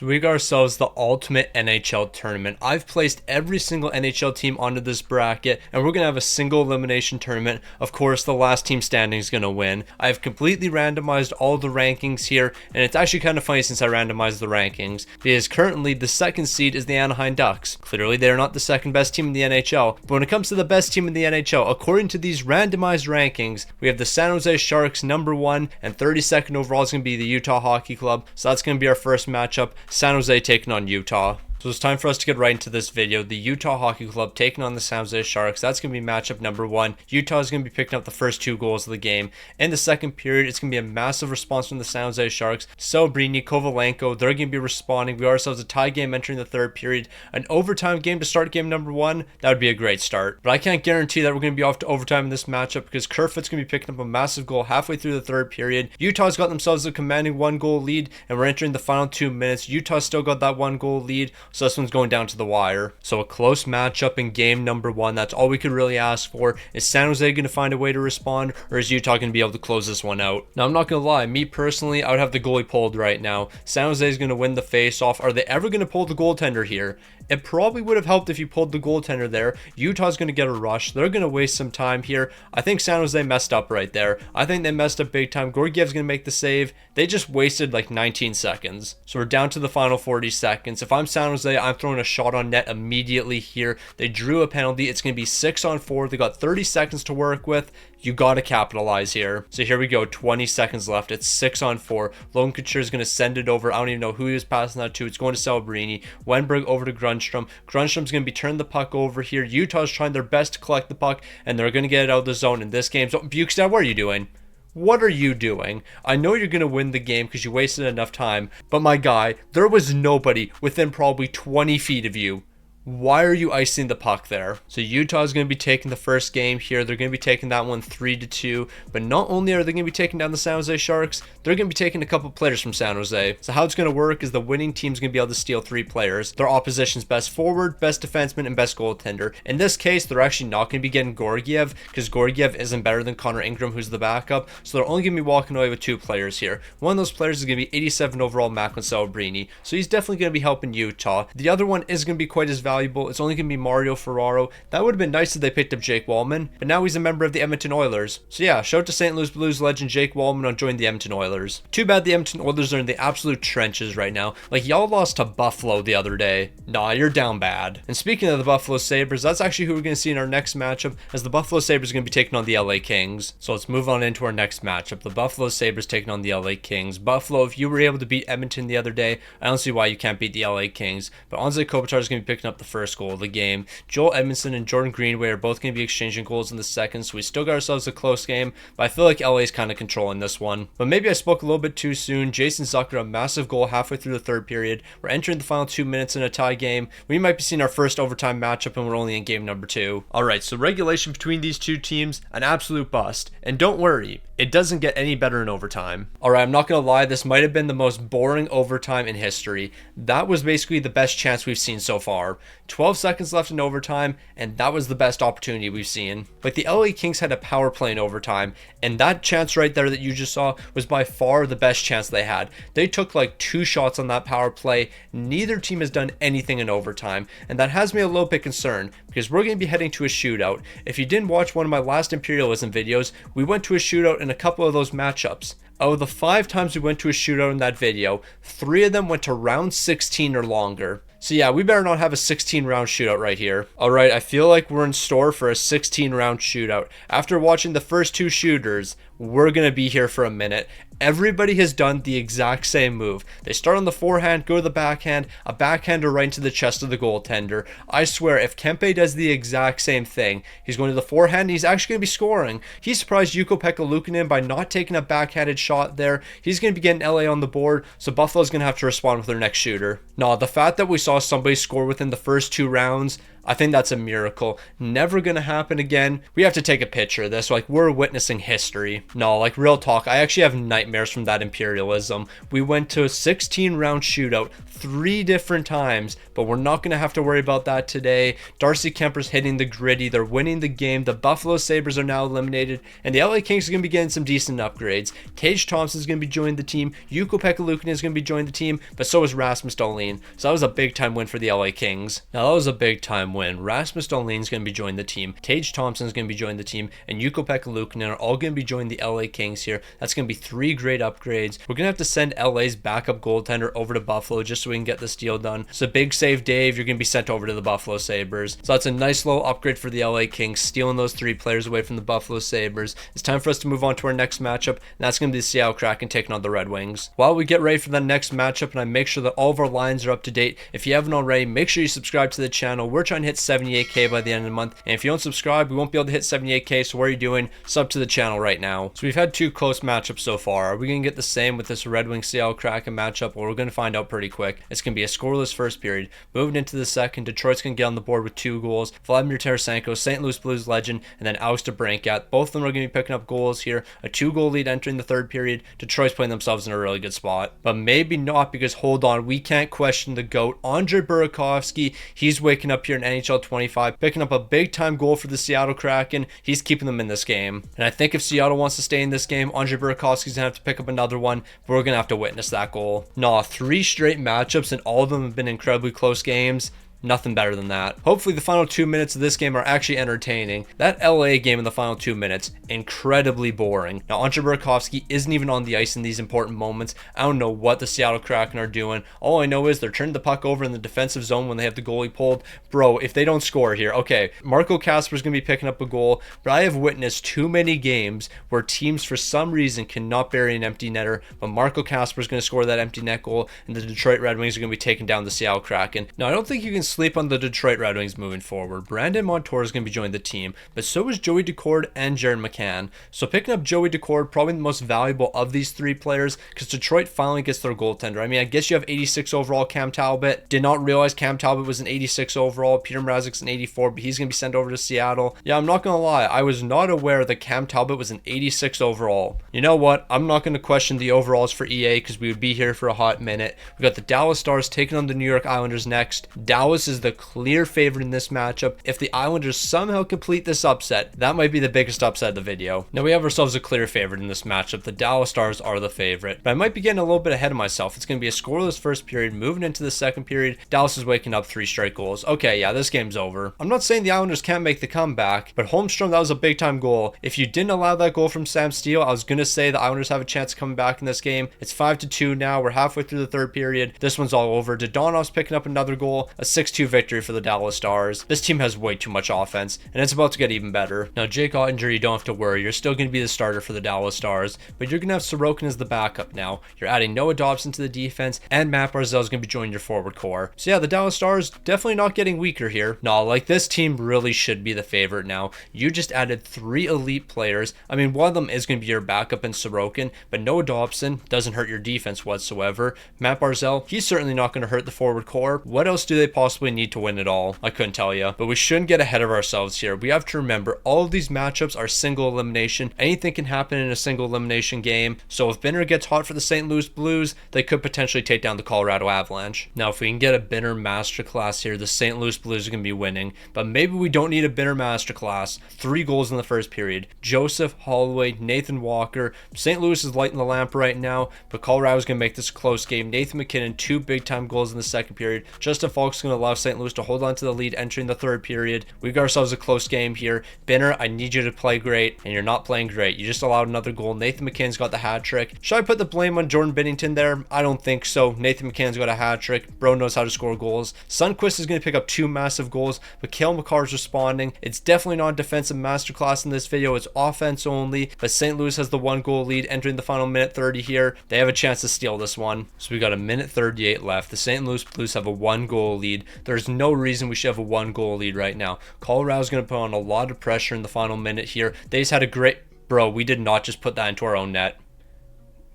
So we got ourselves the ultimate NHL tournament. I've placed every single NHL team onto this bracket, and we're going to have a single elimination tournament. Of course, the last team standing is going to win. I've completely randomized all the rankings here, and it's actually kind of funny since I randomized the rankings, because currently the second seed is the Anaheim Ducks. Clearly, they're not the second best team in the NHL, but when it comes to the best team in the NHL, according to these randomized rankings, we have the San Jose Sharks number 1, and 32nd overall is going to be the Utah Hockey Club. So that's going to be our first matchup. San Jose taking on Utah. So it's time for us to get right into this video. The Utah Hockey Club taking on the San Jose Sharks. That's going to be matchup number 1. Utah is going to be picking up the first 2 goals of the game. In the second period, it's going to be a massive response from the San Jose Sharks. Celebrini, Kovalenko, they're going to be responding. We got ourselves a tie game entering the third period. An overtime game to start game number 1. That would be a great start. But I can't guarantee that we're going to be off to overtime in this matchup because Kerfoot's going to be picking up a massive goal halfway through the third period. Utah's got themselves a commanding 1-goal lead, and we're entering the final 2 minutes. Utah's still got that 1-goal lead, so this one's going down to the wire. So a close matchup in game number 1. That's all we could really ask for. Is San Jose going to find a way to respond, or is Utah going to be able to close this one out? Now, I'm not going to lie. Me personally, I would have the goalie pulled right now. San Jose is going to win the face-off. Are they ever going to pull the goaltender here? It probably would have helped if you pulled the goaltender there. Utah's going to get a rush. They're going to waste some time here. I think San Jose messed up right there. I think they messed up big time. Georgiev's going to make the save. They just wasted like 19 seconds. So we're down to the final 40 seconds. If I'm San Jose, I'm throwing a shot on net immediately here. They drew a penalty. It's going to be 6-on-4. They got 30 seconds to work with. You got to capitalize here. So here we go. 20 seconds left. It's 6-on-4. Logan Couture is going to send it over. I don't even know who he was passing that to. It's going to Celebrini. Wenberg over to Grundstrom. Grundstrom's going to be turning the puck over here. Utah's trying their best to collect the puck, and they're going to get it out of the zone in this game. So Bukestad, what are you doing? What are you doing? I know you're going to win the game because you wasted enough time, but my guy, there was nobody within probably 20 feet of you. Why are you icing the puck there? So Utah is going to be taking the first game here. They're going to be taking that one 3-2. But not only are they going to be taking down the San Jose Sharks, they're going to be taking a couple players from San Jose. So how it's going to work is the winning team's going to be able to steal 3 players. Their opposition's best forward, best defenseman, and best goaltender. In this case, they're actually not going to be getting Georgiev because Georgiev isn't better than Connor Ingram, who's the backup. So they're only going to be walking away with 2 players here. One of those players is going to be 87 overall Macklin Celebrini. So he's definitely going to be helping Utah. The other one isn't going to be quite as valuable. It's only going to be Mario Ferraro. That would have been nice if they picked up Jake Wallman, but now he's a member of the Edmonton Oilers. So yeah, shout out to St. Louis Blues legend Jake Wallman on joining the Edmonton Oilers. Too bad the Edmonton Oilers are in the absolute trenches right now. Like, y'all lost to Buffalo the other day. Nah, you're down bad. And speaking of the Buffalo Sabres, that's actually who we're going to see in our next matchup, as the Buffalo Sabres are going to be taking on the LA Kings. So let's move on into our next matchup. The Buffalo Sabres taking on the LA Kings. Buffalo, if you were able to beat Edmonton the other day, I don't see why you can't beat the LA Kings. But Anze Kopitar is going to be picking up the first goal of the game. Joel Edmondson and Jordan Greenway are both going to be exchanging goals in the second, so we still got ourselves a close game, but I feel like LA is kind of controlling this one. But maybe I spoke a little bit too soon. Jason Zucker, a massive goal halfway through the third period. We're entering the final 2 minutes in a tie game. We might be seeing our first overtime matchup, and we're only in game number 2. Alright, so regulation between these two teams, an absolute bust. And don't worry, it doesn't get any better in overtime. Alright, I'm not going to lie, this might have been the most boring overtime in history. That was basically the best chance we've seen so far. 12 seconds left in overtime, and that was the best opportunity we've seen. Like, the LA Kings had a power play in overtime, and that chance right there that you just saw was by far the best chance they had. They took like 2 shots on that power play. Neither team has done anything in overtime, and that has me a little bit concerned because we're going to be heading to a shootout. If you didn't watch one of my last Imperialism videos, we went to a shootout in a couple of those matchups. Out of the 5 times we went to a shootout in that video, 3 of them went to round 16 or longer. So yeah, we better not have a 16-round shootout right here. Alright, I feel like we're in store for a 16-round shootout. After watching the first 2 shooters, we're going to be here for a minute. Everybody has done the exact same move. They start on the forehand, go to the backhand, a backhander right into the chest of the goaltender. I swear, if Kempe does the exact same thing, he's going to the forehand and he's actually going to be scoring. He surprised Ukko-Pekka Luukkonen by not taking a backhanded shot there. He's going to be getting LA on the board, so Buffalo's going to have to respond with their next shooter. Nah, the fact that we saw somebody score within the first 2 rounds, I think that's a miracle. Never gonna happen again. We have to take a picture of this. Like, we're witnessing history. No, like, real talk. I actually have nightmares from that imperialism. We went to a 16-round shootout 3 different times, but we're not gonna have to worry about that today. Darcy Kemper's hitting the gritty. They're winning the game. The Buffalo Sabres are now eliminated, and the LA Kings are gonna be getting some decent upgrades. Tage Thompson's gonna be joining the team. Ukko-Pekka Luukkonen is gonna be joining the team, but so is Rasmus Dahlin. So that was a big time win for the LA Kings. Now that was a big time win. Rasmus Dahlin's going to be joining the team. Tage Thompson's going to be joining the team. And Ukko-Pekka Luukkonen are all going to be joining the LA Kings here. That's going to be 3 great upgrades. We're going to have to send LA's backup goaltender over to Buffalo just so we can get this deal done. So big save, Dave. You're going to be sent over to the Buffalo Sabres. So that's a nice little upgrade for the LA Kings, stealing those 3 players away from the Buffalo Sabres. It's time for us to move on to our next matchup, and that's going to be the Seattle Kraken taking on the Red Wings. While we get ready for the next matchup, and I make sure that all of our lines are up to date, if you haven't already, make sure you subscribe to the channel. We're trying to hit 78k by the end of the month, and if you don't subscribe, we won't be able to hit 78k. So what are you doing? Sub to the channel right now. So we've had 2 close matchups so far. Are we gonna get the same with this Red Wings Seattle Kraken matchup? Well, we're gonna find out pretty quick. It's gonna be a scoreless first period. Moving into the second, Detroit's gonna get on the board with 2 goals. Vladimir Tarasenko, St. Louis Blues legend, and then Alex DeBrincat. Both of them are gonna be picking up goals here. A 2-goal lead entering the third period. Detroit's putting themselves in a really good spot, but maybe not, because hold on, we can't question the GOAT, Andre Burakovsky. He's waking up here in NHL 25, picking up a big time goal for the Seattle Kraken. He's keeping them in this game, and I think if Seattle wants to stay in this game, Andre Burakovsky's gonna have to pick up another one. We're gonna have to witness that goal. Nah, 3 straight matchups, and all of them have been incredibly close games. Nothing better than that. Hopefully the final 2 minutes of this game are actually entertaining. That LA game in the final 2 minutes, incredibly boring. Now, Andre Burakovsky isn't even on the ice in these important moments. I don't know what the Seattle Kraken are doing. All I know is they're turning the puck over in the defensive zone when they have the goalie pulled. Bro, if they don't score here, okay, Marco Kasper's going to be picking up a goal, but I have witnessed too many games where teams for some reason cannot bury an empty netter, but Marco Kasper's going to score that empty net goal, and the Detroit Red Wings are going to be taking down the Seattle Kraken. Now, I don't think you can sleep on the Detroit Red Wings moving forward. Brandon Montour is going to be joining the team, but so is Joey Daccord and Jared McCann. So picking up Joey Daccord, probably the most valuable of these 3 players, because Detroit finally gets their goaltender. I mean, I guess you have 86 overall Cam Talbot. Did not realize Cam Talbot was an 86 overall. Peter Mrazek's an 84, but he's going to be sent over to Seattle. Yeah, I'm not going to lie. I was not aware that Cam Talbot was an 86 overall. You know what? I'm not going to question the overalls for EA, because we would be here for a hot minute. We got the Dallas Stars taking on the New York Islanders next. Dallas is the clear favorite in this matchup. If the Islanders somehow complete this upset, that might be the biggest upset of the video. Now we have ourselves a clear favorite in this matchup. The Dallas Stars are the favorite, but I might be getting a little bit ahead of myself. It's going to be a scoreless first period. Moving into the second period, Dallas is waking up 3 straight goals. Okay, yeah, this game's over. I'm not saying the Islanders can't make the comeback, but Holmstrom, that was a big time goal. If you didn't allow that goal from Sam Steele, I was going to say the Islanders have a chance of coming back in this game. It's 5-2 now. We're halfway through the third period. This one's all over. Dodonov's picking up another goal. A 6-2 victory for the Dallas Stars. This team has way too much offense, and it's about to get even better. Now, Jake Ottinger, you don't have to worry. You're still going to be the starter for the Dallas Stars, but you're going to have Sorokin as the backup now. You're adding Noah Dobson to the defense, and Matt Barzal is going to be joining your forward core. So yeah, the Dallas Stars definitely not getting weaker here. No, like, this team really should be the favorite now. You just added 3 elite players. I mean, one of them is going to be your backup in Sorokin, but Noah Dobson doesn't hurt your defense whatsoever. Matt Barzal, he's certainly not going to hurt the forward core. What else do they possibly need to win it all? I couldn't tell you, but we shouldn't get ahead of ourselves here. We have to remember all of these matchups are single elimination. Anything can happen in a single elimination game. So if Binner gets hot for the St. Louis Blues, they could potentially take down the Colorado Avalanche. Now, if we can get a Binner masterclass here, the St. Louis Blues are going to be winning, but maybe we don't need a Binner masterclass. 3 goals in the first period. Joseph Holloway, Nathan Walker. St. Louis is lighting the lamp right now, but Colorado's going to make this a close game. Nathan McKinnon, 2 big time goals in the second period. Justin Falk's going to allow St. Louis to hold on to the lead entering the third period. We've got ourselves a close game here. Binner, I need you to play great, and you're not playing great. You just allowed another goal. Nathan McKinnon's got the hat trick. Should I put the blame on Jordan Binnington there? I don't think so. Nathan McKinnon's got a hat trick. Bro knows how to score goals. Sundqvist is going to pick up 2 massive goals, but Cale Makar's responding. It's definitely not a defensive masterclass in this video. It's offense only, but St. Louis has the 1 goal lead entering the final minute 30 here. They have a chance to steal this one. So we got a minute 38 left. The St. Louis Blues have a 1 goal lead. There's no reason we should have a 1 goal lead right now. Colorado's going to put on a lot of pressure in the final minute here. They just had a great... Bro, we did not just put that into our own net.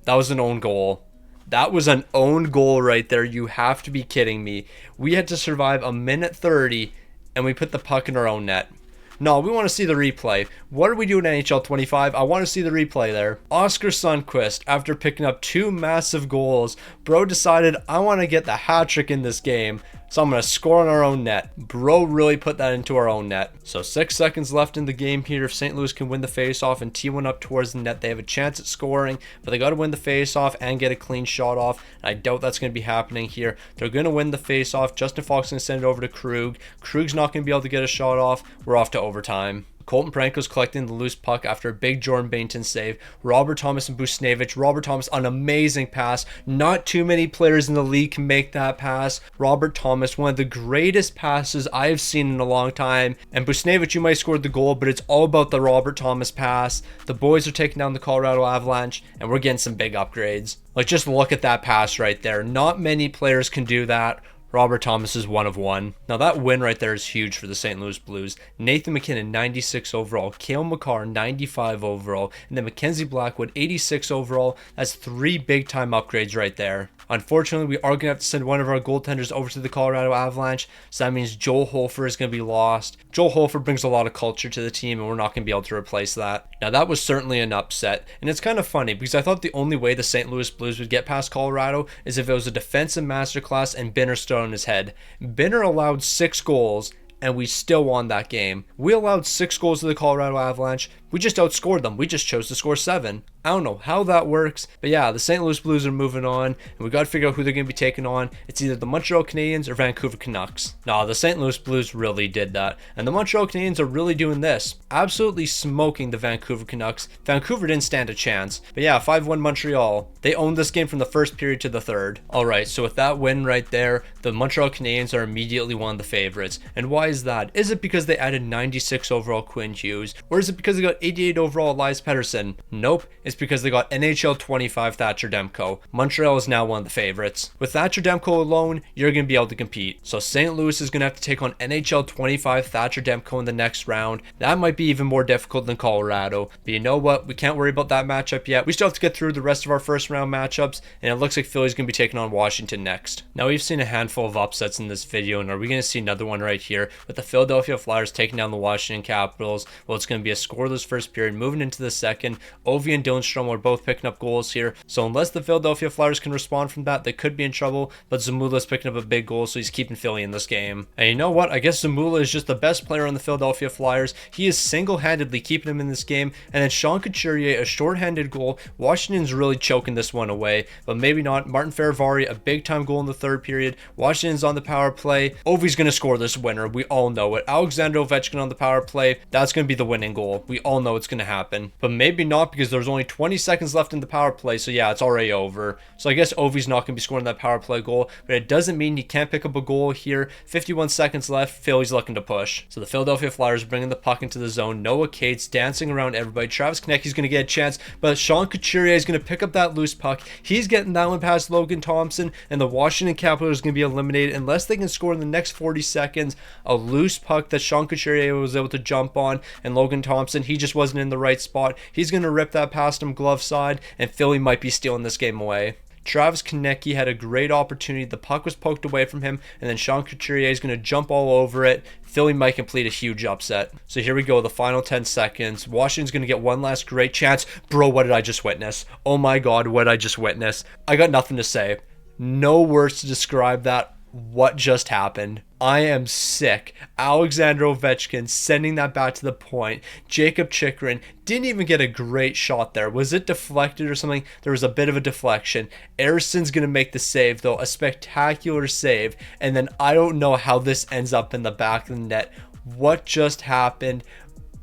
That was an own goal. That was an own goal right there. You have to be kidding me. We had to survive a minute 30 and we put the puck in our own net. No, we want to see the replay. What are we doing NHL 25? I want to see the replay there. Oscar Sundqvist, after picking up 2 massive goals, bro decided, I want to get the hat trick in this game, so I'm going to score on our own net. Bro really put that into our own net. So 6 seconds left in the game here. If St. Louis can win the faceoff and tee one up towards the net, they have a chance at scoring, but they got to win the faceoff and get a clean shot off. And I doubt that's going to be happening here. They're going to win the faceoff. Justin Falk's going to send it over to Krug. Krug's not going to be able to get a shot off. We're off to overtime. Colton Parayko's collecting the loose puck after a big Jordan Binnington save. Robert Thomas and Buchnevich. Robert Thomas, an amazing pass. Not too many players in the league can make that pass. Robert Thomas, one of the greatest passes I've seen in a long time. And Buchnevich, you might have scored the goal, but it's all about the Robert Thomas pass. The boys are taking down the Colorado Avalanche, and we're getting some big upgrades. Like, just look at that pass right there. Not many players can do that. Robert Thomas is one of one. Now that win right there is huge for the St. Louis Blues. Nathan MacKinnon, 96 overall. Cale Makar, 95 overall. And then Mackenzie Blackwood, 86 overall. That's 3 big time upgrades right there. Unfortunately, we are going to have to send one of our goaltenders over to the Colorado Avalanche. So that means Joel Hofer is going to be lost. Joel Hofer brings a lot of culture to the team, and we're not going to be able to replace that. Now that was certainly an upset. And it's kind of funny because I thought the only way the St. Louis Blues would get past Colorado is if it was a defensive masterclass and Binner stood on his head. Binner allowed 6 goals, and we still won that game. We allowed 6 goals to the Colorado Avalanche. We just outscored them. We just chose to score 7. I don't know how that works, but yeah, the St. Louis Blues are moving on, and we got to figure out who they're going to be taking on. It's either the Montreal Canadiens or Vancouver Canucks. No, the St. Louis Blues really did that, and the Montreal Canadiens are really doing this, absolutely smoking the Vancouver Canucks. Vancouver didn't stand a chance, but yeah, 5-1 Montreal. They owned this game from the first period to the third. Alright, so with that win right there, the Montreal Canadiens are immediately one of the favorites. And why is that? Is it because they added 96 overall Quinn Hughes, or is it because they got 88 overall Elias Pettersson? Nope, it's because they got NHL 25 Thatcher Demko. Montreal is now one of the favorites. With Thatcher Demko alone, you're going to be able to compete. So St. Louis is going to have to take on NHL 25 Thatcher Demko in the next round. That might be even more difficult than Colorado. But you know what? We can't worry about that matchup yet. We still have to get through the rest of our first round matchups, and it looks like Philly's going to be taking on Washington next. Now we've seen a handful of upsets in this video, and are we going to see another one right here with the Philadelphia Flyers taking down the Washington Capitals? Well, it's going to be a scoreless first period moving into the second. Ovi and Dylan are both picking up goals here, so unless the Philadelphia Flyers can respond from that, they could be in trouble. But Zamula's picking up a big goal, so he's keeping Philly in this game. And you know what? I guess Zamula is just the best player on the Philadelphia Flyers. He is single-handedly keeping him in this game. And then Sean Couturier, a short-handed goal. Washington's really choking this one away, but maybe not. Martin Fehervary, a big-time goal in the third period. Washington's on the power play. Ovi's going to score this winner. We all know it. Alexander Ovechkin on the power play. That's going to be the winning goal. We all know it's going to happen. But maybe not, because there's only 20 seconds left in the power play, so yeah, it's already over. So I guess Ovi's not going to be scoring that power play goal, but it doesn't mean he can't pick up a goal here. 51 seconds left. Philly's looking to push. So the Philadelphia Flyers bringing the puck into the zone. Noah Cates dancing around everybody. Travis Konecny's going to get a chance, but Sean Couturier is going to pick up that loose puck. He's getting that one past Logan Thompson, and the Washington Capitals is going to be eliminated unless they can score in the next 40 seconds. A loose puck that Sean Couturier was able to jump on, and Logan Thompson, he just wasn't in the right spot. He's going to rip that past him glove side, and Philly might be stealing this game away. Travis Konecny had a great opportunity. The puck was poked away from him, and then Sean Couturier is going to jump all over it. Philly might complete a huge upset. So here we go, the final 10 seconds. Washington's going to get one last great chance. Bro, what did I just witness? Oh my God, what did I just witness? I got nothing to say. No words to describe that. What just happened? I am sick. Alexander Ovechkin sending that back to the point. Jacob Chychrun didn't even get a great shot there. Was it deflected or something? There was a bit of a deflection. Erson's going to make the save, though. A spectacular save. And then I don't know how this ends up in the back of the net. What just happened?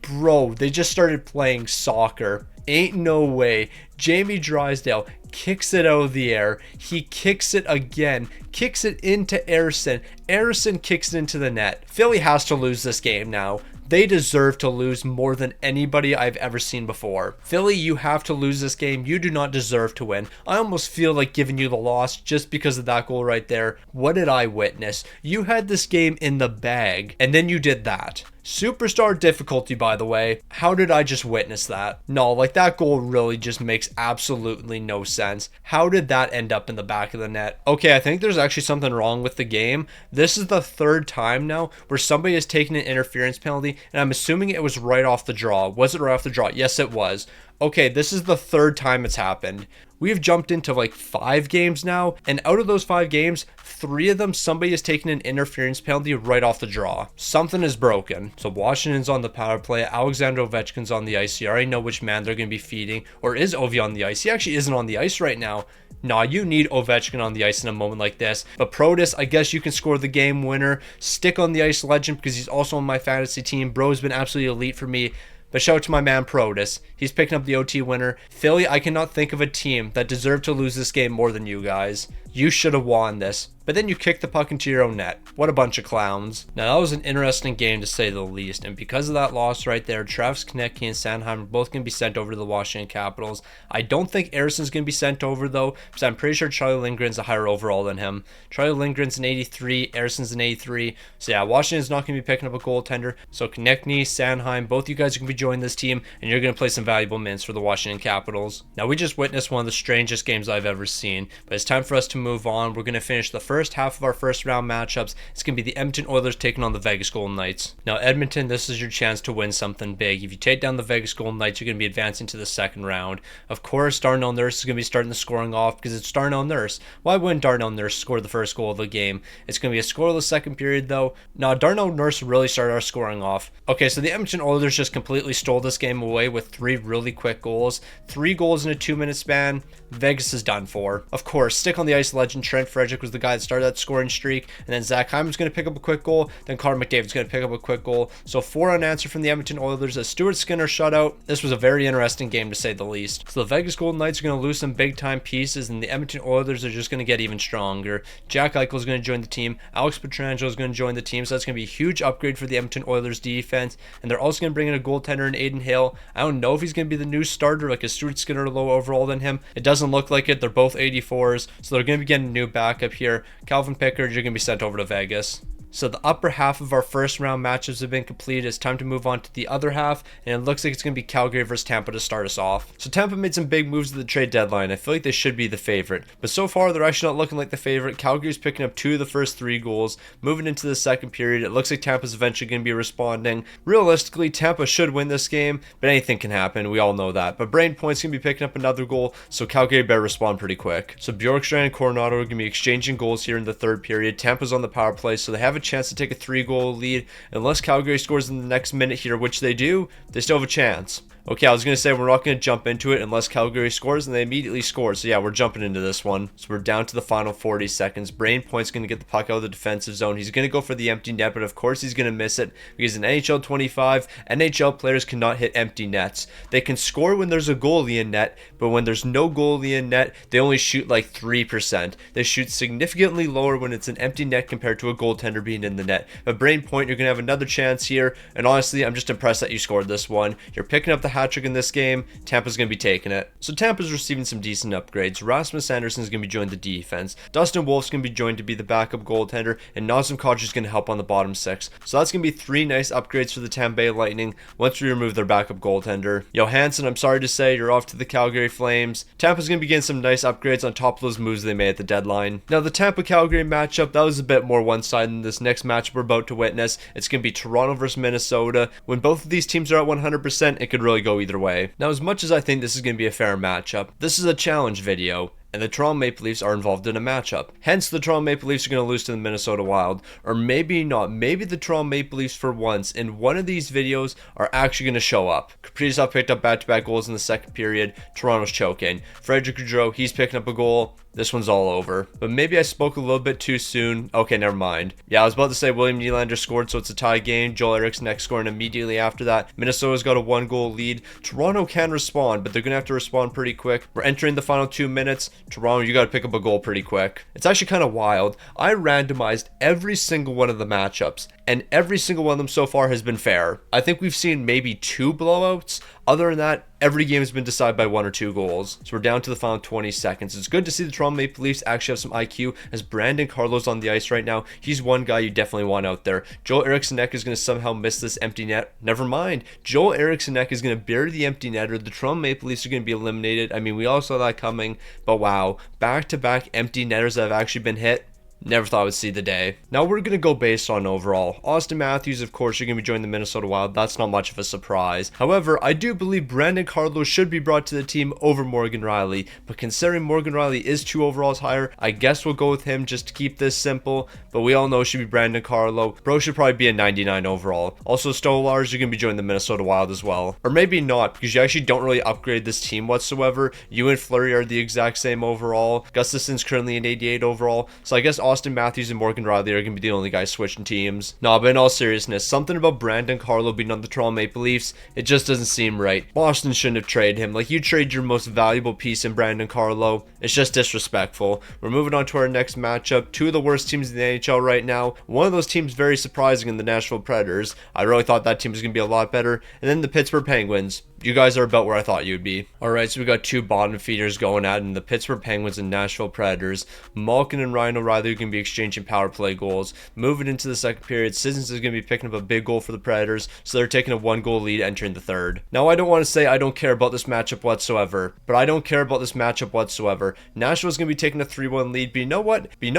Bro, they just started playing soccer. Ain't no way. Jamie Drysdale kicks it out of the air. He kicks it again. Kicks it into Ersson. Ersson kicks it into the net. Philly has to lose this game now. They deserve to lose more than anybody I've ever seen before. Philly, you have to lose this game. You do not deserve to win. I almost feel like giving you the loss just because of that goal right there. What did I witness? You had this game in the bag, and then you did that. Superstar difficulty, by the way. How did I just witness that? No, like that goal really just makes absolutely no sense. How did that end up in the back of the net? Okay, I think there's actually something wrong with the game. This is the third time now where somebody has taken an interference penalty, and I'm assuming it was right off the draw. Was it right off the draw? Yes, it was. Okay, this is the third time it's happened. We've jumped into like 5 games now, and out of those 5 games, 3 of them, somebody has taken an interference penalty right off the draw. Something is broken. So Washington's on the power play. Alexander Ovechkin's on the ice. You already know which man they're going to be feeding. Or is Ovi on the ice? He actually isn't on the ice right now. Nah, you need Ovechkin on the ice in a moment like this. But Protas, I guess you can score the game winner. Stick on the ice legend because he's also on my fantasy team. Bro's been absolutely elite for me. But shout out to my man Protas. He's picking up the OT winner. Philly, I cannot think of a team that deserved to lose this game more than you guys. You should have won this. But then you kicked the puck into your own net. What a bunch of clowns. Now that was an interesting game to say the least. And because of that loss right there, Travis Konecny and Sanheim are both going to be sent over to the Washington Capitals. I don't think Ersson's going to be sent over though, because I'm pretty sure Charlie Lindgren's a higher overall than him. Charlie Lindgren's an 83, Ersson's an 83. So yeah, Washington's not going to be picking up a goaltender. So Konecny, Sanheim, both you guys are going to be joining this team, and you're going to play some valuable minutes for the Washington Capitals. Now we just witnessed one of the strangest games I've ever seen, but it's time for us to move on. We're going to finish the first half of our first round matchups. It's going to be the Edmonton Oilers taking on the Vegas Golden Knights. Now Edmonton, this is your chance to win something big. If you take down the Vegas Golden Knights, you're going to be advancing to the second round. Of course, Darnell Nurse is going to be starting the scoring off because it's Darnell Nurse. Why wouldn't Darnell Nurse score the first goal of the game? It's going to be a scoreless second period though. Now Darnell Nurse really started our scoring off. Okay, so the Edmonton Oilers just completely stole this game away with 3 really quick goals. 3 goals in a 2-minute span. Vegas is done for. Of course, stick on the ice legend Trent Frederick was the guy that started that scoring streak, and then Zach Hyman's going to pick up a quick goal, then Connor McDavid's going to pick up a quick goal. So 4 unanswered from the Edmonton Oilers. A Stuart Skinner shutout. This was a very interesting game to say the least. So the Vegas Golden Knights are going to lose some big time pieces, and the Edmonton Oilers are just going to get even stronger. Jack Eichel is going to join the team. Alex Pietrangelo is going to join the team, so that's going to be a huge upgrade for the Edmonton Oilers defense, and they're also going to bring in a goaltender in Aiden Hill. I don't know if he's going to be the new starter, like a Stuart Skinner low overall than him. It doesn't look like it. They're both 84s, so they're going to be getting a new backup here. Calvin Pickard, you're going to be sent over to Vegas. So the upper half of our first round matchups have been completed. It's time to move on to the other half, and it looks like it's going to be Calgary versus Tampa to start us off. So Tampa made some big moves at the trade deadline. I feel like they should be the favorite, but so far they're actually not looking like the favorite. Calgary's picking up 2 of the first 3 goals. Moving into the second period, it looks like Tampa's eventually going to be responding. Realistically, Tampa should win this game, but anything can happen. We all know that. But Brain Point's going to be picking up another goal, so Calgary better respond pretty quick. So Bjorkstrand and Coronado are going to be exchanging goals here in the third period. Tampa's on the power play, so they have a chance to take a 3-goal lead. Unless Calgary scores in the next minute here, which they do, they still have a chance. Okay, I was going to say we're not going to jump into it unless Calgary scores, and they immediately score. So yeah, we're jumping into this one. So we're down to the final 40 seconds. Brain Point's going to get the puck out of the defensive zone. He's going to go for the empty net, but of course he's going to miss it because in NHL 25, NHL players cannot hit empty nets. They can score when there's a goalie in net, but when there's no goalie in net, they only shoot like 3%. They shoot significantly lower when it's an empty net compared to a goaltender being in the net. But Brain Point, you're going to have another chance here, and honestly, I'm just impressed that you scored this one. You're picking up the hat trick in this game. Tampa's going to be taking it. So Tampa's receiving some decent upgrades. Rasmus Anderson's going to be joined the defense. Dustin Wolf's going to be joined to be the backup goaltender, and Nazem Kadri's going to help on the bottom 6. So that's going to be 3 nice upgrades for the Tampa Bay Lightning once we remove their backup goaltender. Johansson, I'm sorry to say, you're off to the Calgary Flames. Tampa's going to be getting some nice upgrades on top of those moves they made at the deadline. Now the Tampa-Calgary matchup, that was a bit more one-sided than this next match we're about to witness. It's going to be Toronto versus Minnesota. When both of these teams are at 100%, it could really go either way. Now, as much as I think this is going to be a fair matchup, this is a challenge video, and the Toronto Maple Leafs are involved in a matchup. Hence, the Toronto Maple Leafs are going to lose to the Minnesota Wild. Or maybe not. Maybe the Toronto Maple Leafs, for once, in one of these videos, are actually going to show up. Kaprizov picked up back-to-back goals in the second period. Toronto's choking. Frederick Gaudreau, he's picking up a goal. This one's all over. But maybe I spoke a little bit too soon. Okay, never mind. Yeah, I was about to say William Nylander scored, so it's a tie game. Joel Eriksson next scoring immediately after that. Minnesota's got a 1-goal lead. Toronto can respond, but they're going to have to respond pretty quick. We're entering the final 2 minutes. Toronto, you got to pick up a goal pretty quick. It's actually kind of wild. I randomized every single one of the matchups, and every single one of them so far has been fair. I think we've seen maybe 2 blowouts. Other than that, every game has been decided by 1 or 2 goals. So we're down to the final 20 seconds. It's good to see the Toronto Maple Leafs actually have some IQ, as Brandon Carlo's on the ice right now. He's one guy you definitely want out there. Joel Eriksson Ek is going to somehow miss this empty net. Never mind. Joel Eriksson Ek is going to bury the empty netter. The Toronto Maple Leafs are going to be eliminated. I mean, we all saw that coming, but wow. Back-to-back empty netters that have actually been hit. Never thought I would see the day. Now we're going to go based on overall. Austin Matthews, of course, you're going to be joining the Minnesota Wild. That's not much of a surprise. However, I do believe Brandon Carlo should be brought to the team over Morgan Riley. But considering Morgan Riley is 2 overalls higher, I guess we'll go with him just to keep this simple. But we all know it should be Brandon Carlo. Bro should probably be a 99 overall. Also, Stolars, you're going to be joining the Minnesota Wild as well. Or maybe not, because you actually don't really upgrade this team whatsoever. You and Fleury are the exact same overall. Gustafson's currently an 88 overall. So I guess Austin Matthews and Morgan Riley are going to be the only guys switching teams. Nah, but in all seriousness, something about Brandon Carlo being on the Toronto Maple Leafs, it just doesn't seem right. Boston shouldn't have traded him. Like, you trade your most valuable piece in Brandon Carlo. It's just disrespectful. We're moving on to our next matchup. 2 of the worst teams in the NHL right now. One of those teams very surprising in the Nashville Predators. I really thought that team was going to be a lot better. And then the Pittsburgh Penguins. You guys are about where I thought you'd be. Alright, so we got 2 bottom feeders going at it in the Pittsburgh Penguins and Nashville Predators. Malkin and Ryan O'Reilly are going to be exchanging power play goals. Moving into the second period, Sissons is going to be picking up a big goal for the Predators, so they're taking a 1-goal lead entering the third. Now, I don't want to say I don't care about this matchup whatsoever, but I don't care about this matchup whatsoever. Nashville's going to be taking a 3-1 lead, but you know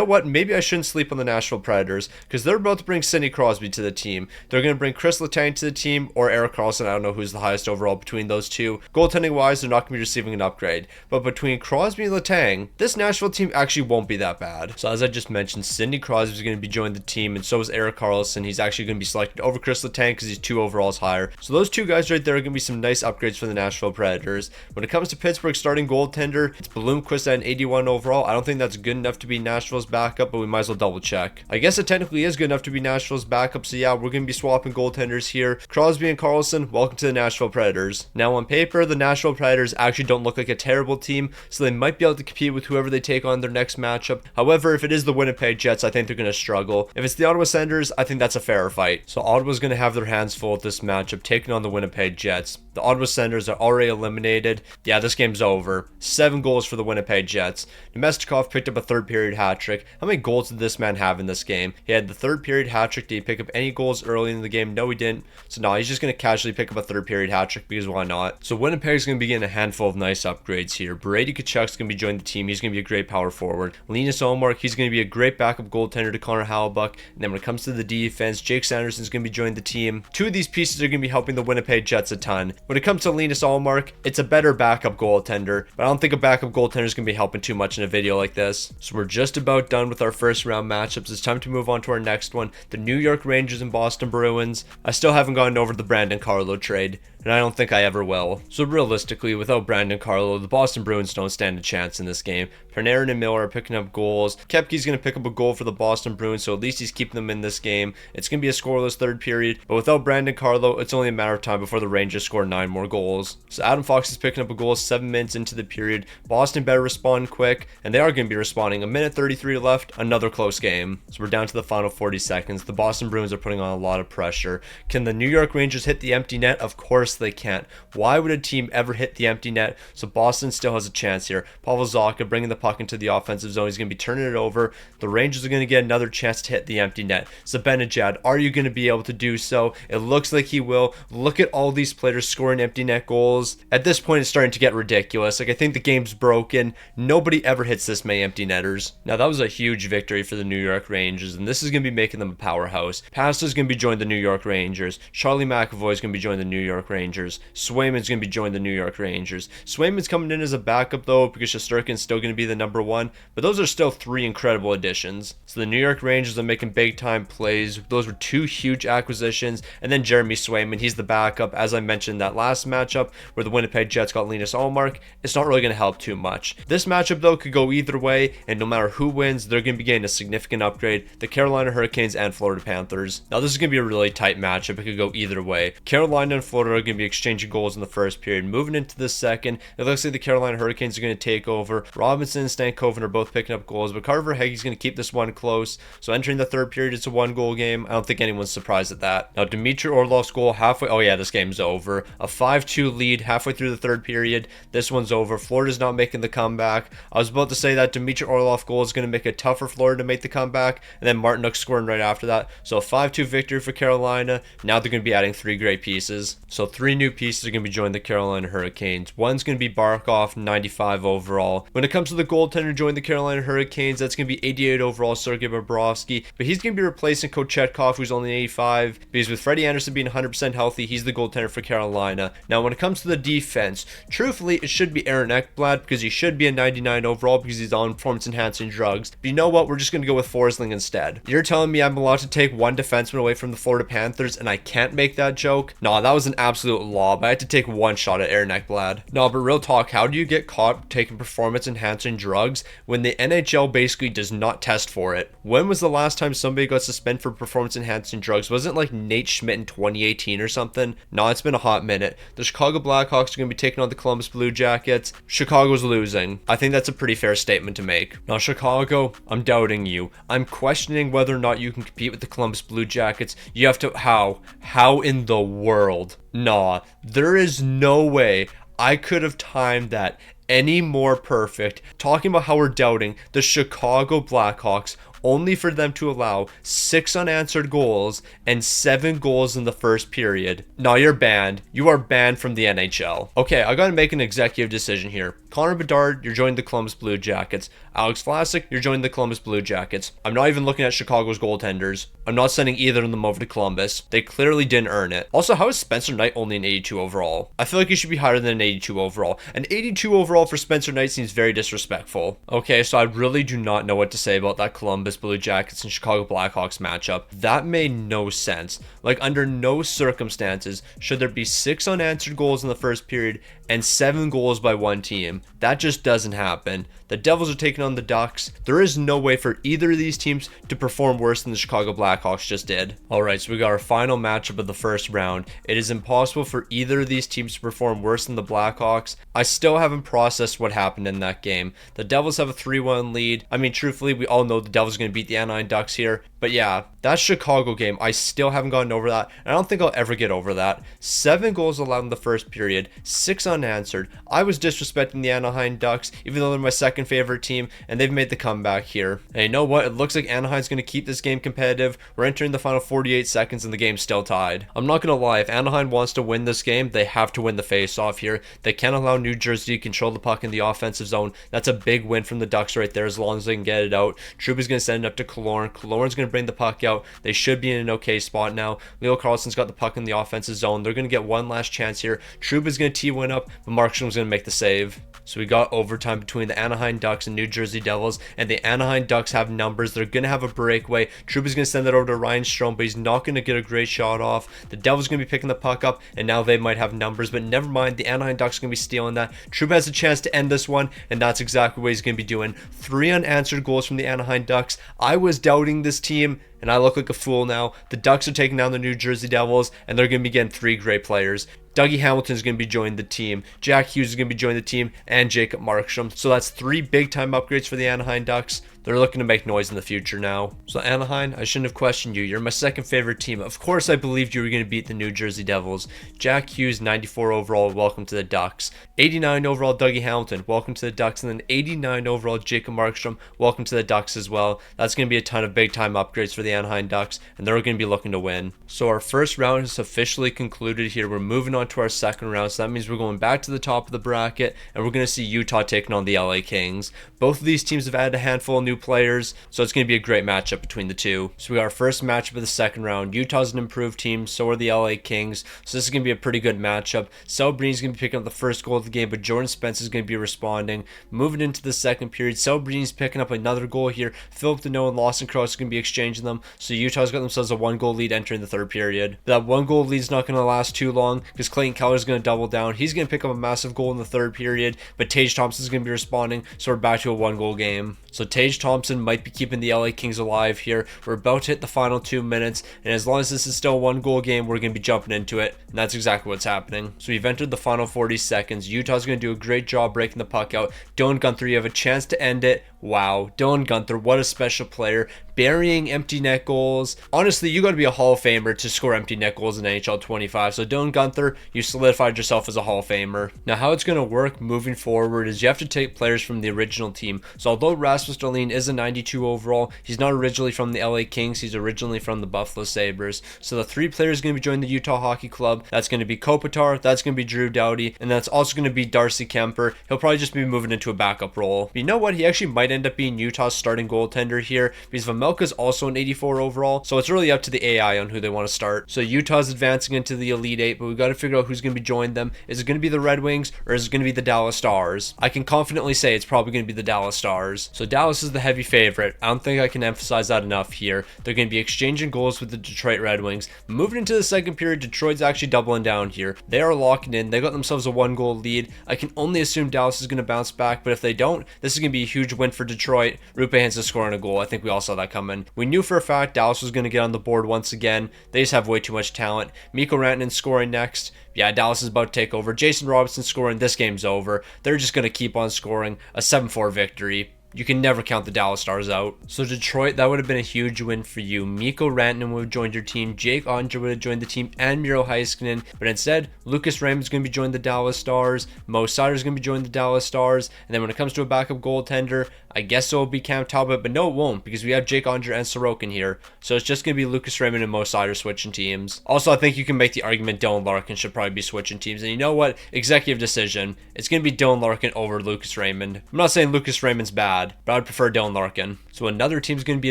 what? Maybe I shouldn't sleep on the Nashville Predators, because they're about to bring Sidney Crosby to the team. They're going to bring Chris Letang to the team, or Erik Karlsson. I don't know who's the highest overall between those two. Goaltending wise, they're not going to be receiving an upgrade, but between Crosby and Letang, this Nashville team actually won't be that bad. So as I just mentioned, Sidney Crosby is going to be joining the team, and so is Erik Karlsson. He's actually going to be selected over Chris Letang because he's 2 overalls higher. So those 2 guys right there are going to be some nice upgrades for the Nashville Predators. When it comes to Pittsburgh starting goaltender, it's Bloomquist at an 81 overall. I don't think that's good enough to be Nashville's backup, but we might as well double check. I guess it technically is good enough to be Nashville's backup, so yeah, we're going to be swapping goaltenders here. Crosby and Karlsson, welcome to the Nashville Predators. Now on paper, the Nashville Predators actually don't look like a terrible team, so they might be able to compete with whoever they take on their next matchup. However, if it is the Winnipeg Jets, I think they're going to struggle. If it's the Ottawa Senators, I think that's a fairer fight. So Ottawa's going to have their hands full with this matchup, taking on the Winnipeg Jets. The Ottawa Senators are already eliminated. Yeah, this game's over. 7 goals for the Winnipeg Jets. Nemestikov picked up a 3rd period hat trick. How many goals did this man have in this game? He had the 3rd period hat trick. Did he pick up any goals early in the game? No, he didn't. So no, he's just going to casually pick up a 3rd period hat trick because why not? So Winnipeg's going to be getting a handful of nice upgrades here. Brady Tkachuk's going to be joining the team. He's going to be a great power forward. Linus Ullmark, he's going to be a great backup goaltender to Connor Hellebuyck. And then when it comes to the defense, Jake Sanderson's going to be joining the team. 2 of these pieces are going to be helping the Winnipeg Jets a ton. When it comes to Linus Ullmark, it's a better backup goaltender, but I don't think a backup goaltender is going to be helping too much in a video like this. So we're just about done with our first round matchups. It's time to move on to our next one. The New York Rangers and Boston Bruins. I still haven't gotten over the Brandon Carlo trade, and I don't think I ever will. So realistically, without Brandon Carlo, the Boston Bruins don't stand a chance in this game. Panarin and Miller are picking up goals. Kepke's going to pick up a goal for the Boston Bruins, so at least he's keeping them in this game. It's going to be a scoreless 3rd period, but without Brandon Carlo, it's only a matter of time before the Rangers score 9 more goals. So Adam Fox is picking up a goal 7 minutes into the period. Boston better respond quick, and they are going to be responding. 1:33 left, another close game. So we're down to the final 40 seconds. The Boston Bruins are putting on a lot of pressure. Can the New York Rangers hit the empty net? Of course they can't. Why would a team ever hit the empty net? So Boston still has a chance here. Pavel Zacha bringing the puck into the offensive zone. He's going to be turning it over. The Rangers are going to get another chance to hit the empty net. Zibanejad, are you going to be able to do so? It looks like he will. Look at all these players scoring empty net goals. At this point, it's starting to get ridiculous. Like, I think the game's broken. Nobody ever hits this many empty netters. Now, that was a huge victory for the New York Rangers, and this is going to be making them a powerhouse. Pasta's going to be joining the New York Rangers. Charlie McAvoy's going to be joining the New York Rangers. Swayman's going to be joining the New York Rangers. Swayman's coming in as a backup, though, because Shesterkin's still going to be the number 1, but those are still 3 incredible additions. So the New York Rangers are making big-time plays. Those were 2 huge acquisitions, and then Jeremy Swayman, he's the backup. As I mentioned, that last matchup where the Winnipeg Jets got Linus Ullmark, it's not really going to help too much. This matchup, though, could go either way, and no matter who wins, they're going to be getting a significant upgrade. The Carolina Hurricanes and Florida Panthers. Now, this is going to be a really tight matchup. It could go either way. Carolina and Florida are going to be exchanging exchange of goals in the first period. Moving into the second, it looks like the Carolina Hurricanes are going to take over. Robinson and Stankoven are both picking up goals, but Carter Verhaeghe's going to keep this one close. So entering the third period, it's a 1-goal game. I don't think anyone's surprised at that. Now, Dmitry Orlov's goal halfway... Oh, yeah, this game's over. A 5-2 lead halfway through the third period. This one's over. Florida's not making the comeback. I was about to say that Dmitry Orlov goal is going to make it tough for Florida to make the comeback, and then Martinook scoring right after that. So a 5-2 victory for Carolina. Now they're going to be adding 3 great pieces. So 3 new pieces are going to be joining the Carolina Hurricanes. One's going to be Barkov, 95 overall. When it comes to the goaltender joining the Carolina Hurricanes, that's going to be 88 overall, Sergei Bobrovsky. But he's going to be replacing Kochetkov, who's only 85, because with Freddie Anderson being 100% healthy, he's the goaltender for Carolina. Now, when it comes to the defense, truthfully, it should be Aaron Ekblad, because he should be a 99 overall, because he's on performance-enhancing drugs. But you know what? We're just going to go with Forsling instead. You're telling me I'm allowed to take one defenseman away from the Florida Panthers, and I can't make that joke? Nah, that was an absolute lob. I had to take one shot at Aaron Ekblad. No, but real talk, how do you get caught taking performance-enhancing drugs when the NHL basically does not test for it? When was the last time somebody got suspended for performance-enhancing drugs? Wasn't it like Nate Schmidt in 2018 or something? No, it's been a hot minute. The Chicago Blackhawks are going to be taking on the Columbus Blue Jackets. Chicago's losing. I think that's a pretty fair statement to make. Now, Chicago, I'm doubting you. I'm questioning whether or not you can compete with the Columbus Blue Jackets. You have to... How in the world? Nah, there is no way I could have timed that any more perfect. Talking about how we're doubting the Chicago Blackhawks, only for them to allow 6 unanswered goals and 7 goals in the first period. Now you're banned. You are banned from the NHL. Okay, I gotta make an executive decision here. Connor Bedard, you're joining the Columbus Blue Jackets. Alex Vlasic, you're joining the Columbus Blue Jackets. I'm not even looking at Chicago's goaltenders. I'm not sending either of them over to Columbus. They clearly didn't earn it. Also, how is Spencer Knight only an 82 overall? I feel like he should be higher than an 82 overall. An 82 overall for Spencer Knight seems very disrespectful. Okay, so I really do not know what to say about that Columbus Blue Jackets and Chicago Blackhawks matchup. That made no sense. Like, under no circumstances should there be 6 unanswered goals in the first period and 7 goals by one team. That just doesn't happen. The Devils are taking on the Ducks. There is no way for either of these teams to perform worse than the Chicago Blackhawks just did. Alright, so we got our final matchup of the first round. It is impossible for either of these teams to perform worse than the Blackhawks. I still haven't processed what happened in that game. The Devils have a 3-1 lead. I mean, truthfully, we all know the Devils are going to beat the Anaheim Ducks here. But yeah, that Chicago game, I still haven't gotten over that. And I don't think I'll ever get over that. 7 goals allowed in the first period, 6 unanswered. I was disrespecting the Anaheim Ducks, even though they're my second favorite team, and they've made the comeback here. And you know what? It looks like Anaheim's going to keep this game competitive. We're entering the final 48 seconds and the game's still tied. I'm not going to lie, if Anaheim wants to win this game, they have to win the face-off here. They can't allow New Jersey to control the puck in the offensive zone. That's a big win from the Ducks right there, as long as they can get it out. Trouba's going to send it up to Colum. Colum's going to bring the puck out. They should be in an okay spot now. Leo Carlson's got the puck in the offensive zone. They're going to get one last chance here. Trouba's going to tee one up, but Markstrom's going to make the save. So we got overtime between the Anaheim Ducks and New Jersey Devils, and the Anaheim Ducks have numbers. They're going to have a breakaway. Trouba's going to send that over to Ryan Strome, but he's not going to get a great shot off. The Devils going to be picking the puck up, and now they might have numbers, but never mind. The Anaheim Ducks are going to be stealing that. Trouba has a chance to end this one, and that's exactly what he's going to be doing. 3 unanswered goals from the Anaheim Ducks. I was doubting this team, and I look like a fool now. The Ducks are taking down the New Jersey Devils, and they're going to be getting 3 great players. Dougie Hamilton is going to be joining the team. Jack Hughes is going to be joining the team, and Jacob Markstrom. So that's 3 big-time upgrades for the Anaheim Ducks. They're looking to make noise in the future now. So Anaheim, I shouldn't have questioned you. You're my second favorite team. Of course I believed you were going to beat the New Jersey Devils. Jack Hughes, 94 overall, welcome to the Ducks. 89 overall, Dougie Hamilton, welcome to the Ducks. And then 89 overall, Jacob Markstrom, welcome to the Ducks as well. That's going to be a ton of big-time upgrades for the Anaheim Ducks, and they're going to be looking to win. So our first round is officially concluded here. We're moving on to our second round, so that means we're going back to the top of the bracket, and we're going to see Utah taking on the LA Kings. Both of these teams have added a handful of new players, so it's going to be a great matchup between the two. So we got our first matchup of the second round. Utah's an improved team, so are the LA Kings, so this is going to be a pretty good matchup. Celebrini is going to be picking up the first goal of the game, but Jordan Spence is going to be responding. Moving into the second period, Celebrini is picking up another goal here. Philip Deneau and Lawson Cross are going to be exchanging them, so Utah's got themselves a 1-goal lead entering the third period. That 1-goal lead is not going to last too long, because Clayton Keller is going to double down. He's going to pick up a massive goal in the third period, but Tage Thompson is going to be responding, so we're back to a 1-goal game. So Tage Thompson might be keeping the LA Kings alive here. We're about to hit the final 2 minutes, and as long as this is still a 1-goal game, we're going to be jumping into it, and that's exactly what's happening. So we've entered the final 40 seconds. Utah's going to do a great job breaking the puck out. Dylan Guenther, you have a chance to end it. Wow, Dylan Guenther, what a special player. Burying empty net goals. Honestly, you got to be a Hall of Famer to score empty net goals in NHL 25. So Dylan Guenther, you solidified yourself as a Hall of Famer. Now, how it's going to work moving forward is you have to take players from the original team. So although Rasmus Dahlin is a 92 overall, he's not originally from the LA Kings. He's originally from the Buffalo Sabres. So the 3 players going to be joining the Utah Hockey Club. That's going to be Kopitar, that's going to be Drew Doughty, and that's also going to be Darcy Kemper. He'll probably just be moving into a backup role. But you know what? He actually might end up being Utah's starting goaltender here because Vejmelka's also an 84 overall. So it's really up to the AI on who they want to start. So Utah's advancing into the Elite 8, but we've got to figure out who's going to be joining them. Is it going to be the Red Wings or is it going to be the Dallas Stars? I can confidently say it's probably going to be the Dallas Stars. So Dallas is the heavy favorite. I don't think I can emphasize that enough here. They're going to be exchanging goals with the Detroit Red Wings. Moving into the second period, Detroit's actually doubling down here. They are locking in. They got themselves a 1-goal lead. I can only assume Dallas is going to bounce back, but if they don't, this is going to be a huge win for Detroit. Rupe Hansen scoring a goal. I think we all saw that coming. We knew for a fact Dallas was going to get on the board once again. They just have way too much talent. Mikko Rantanen scoring next. Yeah, Dallas is about to take over. Jason Robinson scoring. This game's over. They're just going to keep on scoring. A 7-4 victory. You can never count the Dallas Stars out. So Detroit, that would have been a huge win for you. Mikko Rantanen would have joined your team. Jake Onger would have joined the team, and Miro Heiskanen. But instead, Lucas Raymond's going to be joining the Dallas Stars. Mo Seider's going to be joining the Dallas Stars. And then when it comes to a backup goaltender, I guess it'll be Cam Talbot, but no, it won't because we have Jake Onger and Sorokin here. So it's just going to be Lucas Raymond and Mo Seider switching teams. Also, I think you can make the argument Dylan Larkin should probably be switching teams. And you know what? Executive decision. It's going to be Dylan Larkin over Lucas Raymond. I'm not saying Lucas Raymond's bad, but I'd prefer Dylan Larkin. So another team's going to be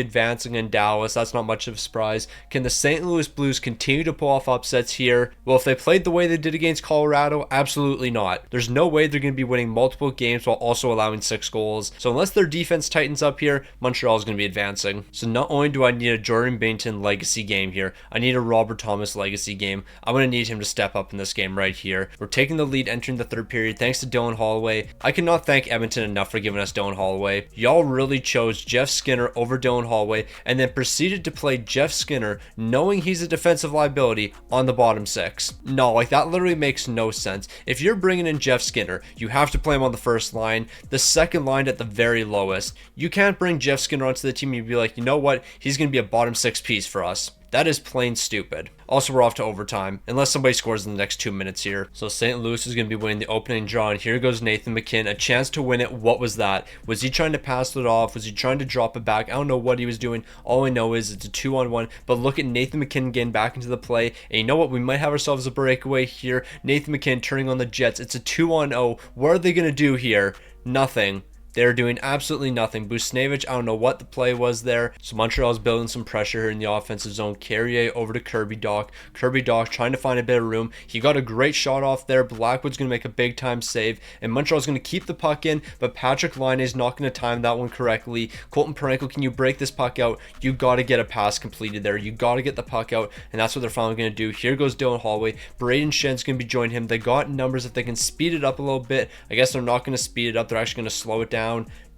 advancing in Dallas. That's not much of a surprise. Can the St. Louis Blues continue to pull off upsets here? Well, if they played the way they did against Colorado, absolutely not. There's no way they're going to be winning multiple games while also allowing 6 goals. So unless their defense tightens up here, Montreal is going to be advancing. So not only do I need a Jordan Binnington legacy game here, I need a Robert Thomas legacy game. I'm going to need him to step up in this game right here. We're taking the lead entering the third period thanks to Dylan Holloway. I cannot thank Edmonton enough for giving us Dylan Holloway. Y'all really chose Jeff Skinner over Dylan Holloway and then proceeded to play Jeff Skinner knowing he's a defensive liability on the bottom 6. No, like that literally makes no sense. If you're bringing in Jeff Skinner, you have to play him on the first line, the second line at the very lowest. You can't bring Jeff Skinner onto the team and be like, you know what, he's going to be a bottom 6 piece for us. That is plain stupid. Also, we're off to overtime, unless somebody scores in the next 2 minutes here. So St. Louis is going to be winning the opening draw, and here goes Nathan McKinn, a chance to win it. What was that? Was he trying to pass it off? Was he trying to drop it back? I don't know what he was doing. All I know is it's a 2-on-1, but look at Nathan McKinn getting back into the play, and you know what? We might have ourselves a breakaway here. Nathan McKinn turning on the Jets. It's a 2-on-0. What are they going to do here? Nothing. They're doing absolutely nothing. Buchnevich, I don't know what the play was there. So Montreal's building some pressure here in the offensive zone. Carrier over to Kirby Dach. Kirby Dach trying to find a bit of room. He got a great shot off there. Blackwood's going to make a big time save. And Montreal's going to keep the puck in, but Patrick Laine is not going to time that one correctly. Colton Parayko, can you break this puck out? You got to get a pass completed there. You got to get the puck out, and that's what they're finally going to do. Here goes Dylan Holloway. Braden Shen's going to be joining him. They got numbers if they can speed it up a little bit. I guess they're not going to speed it up. They're actually going to slow it down.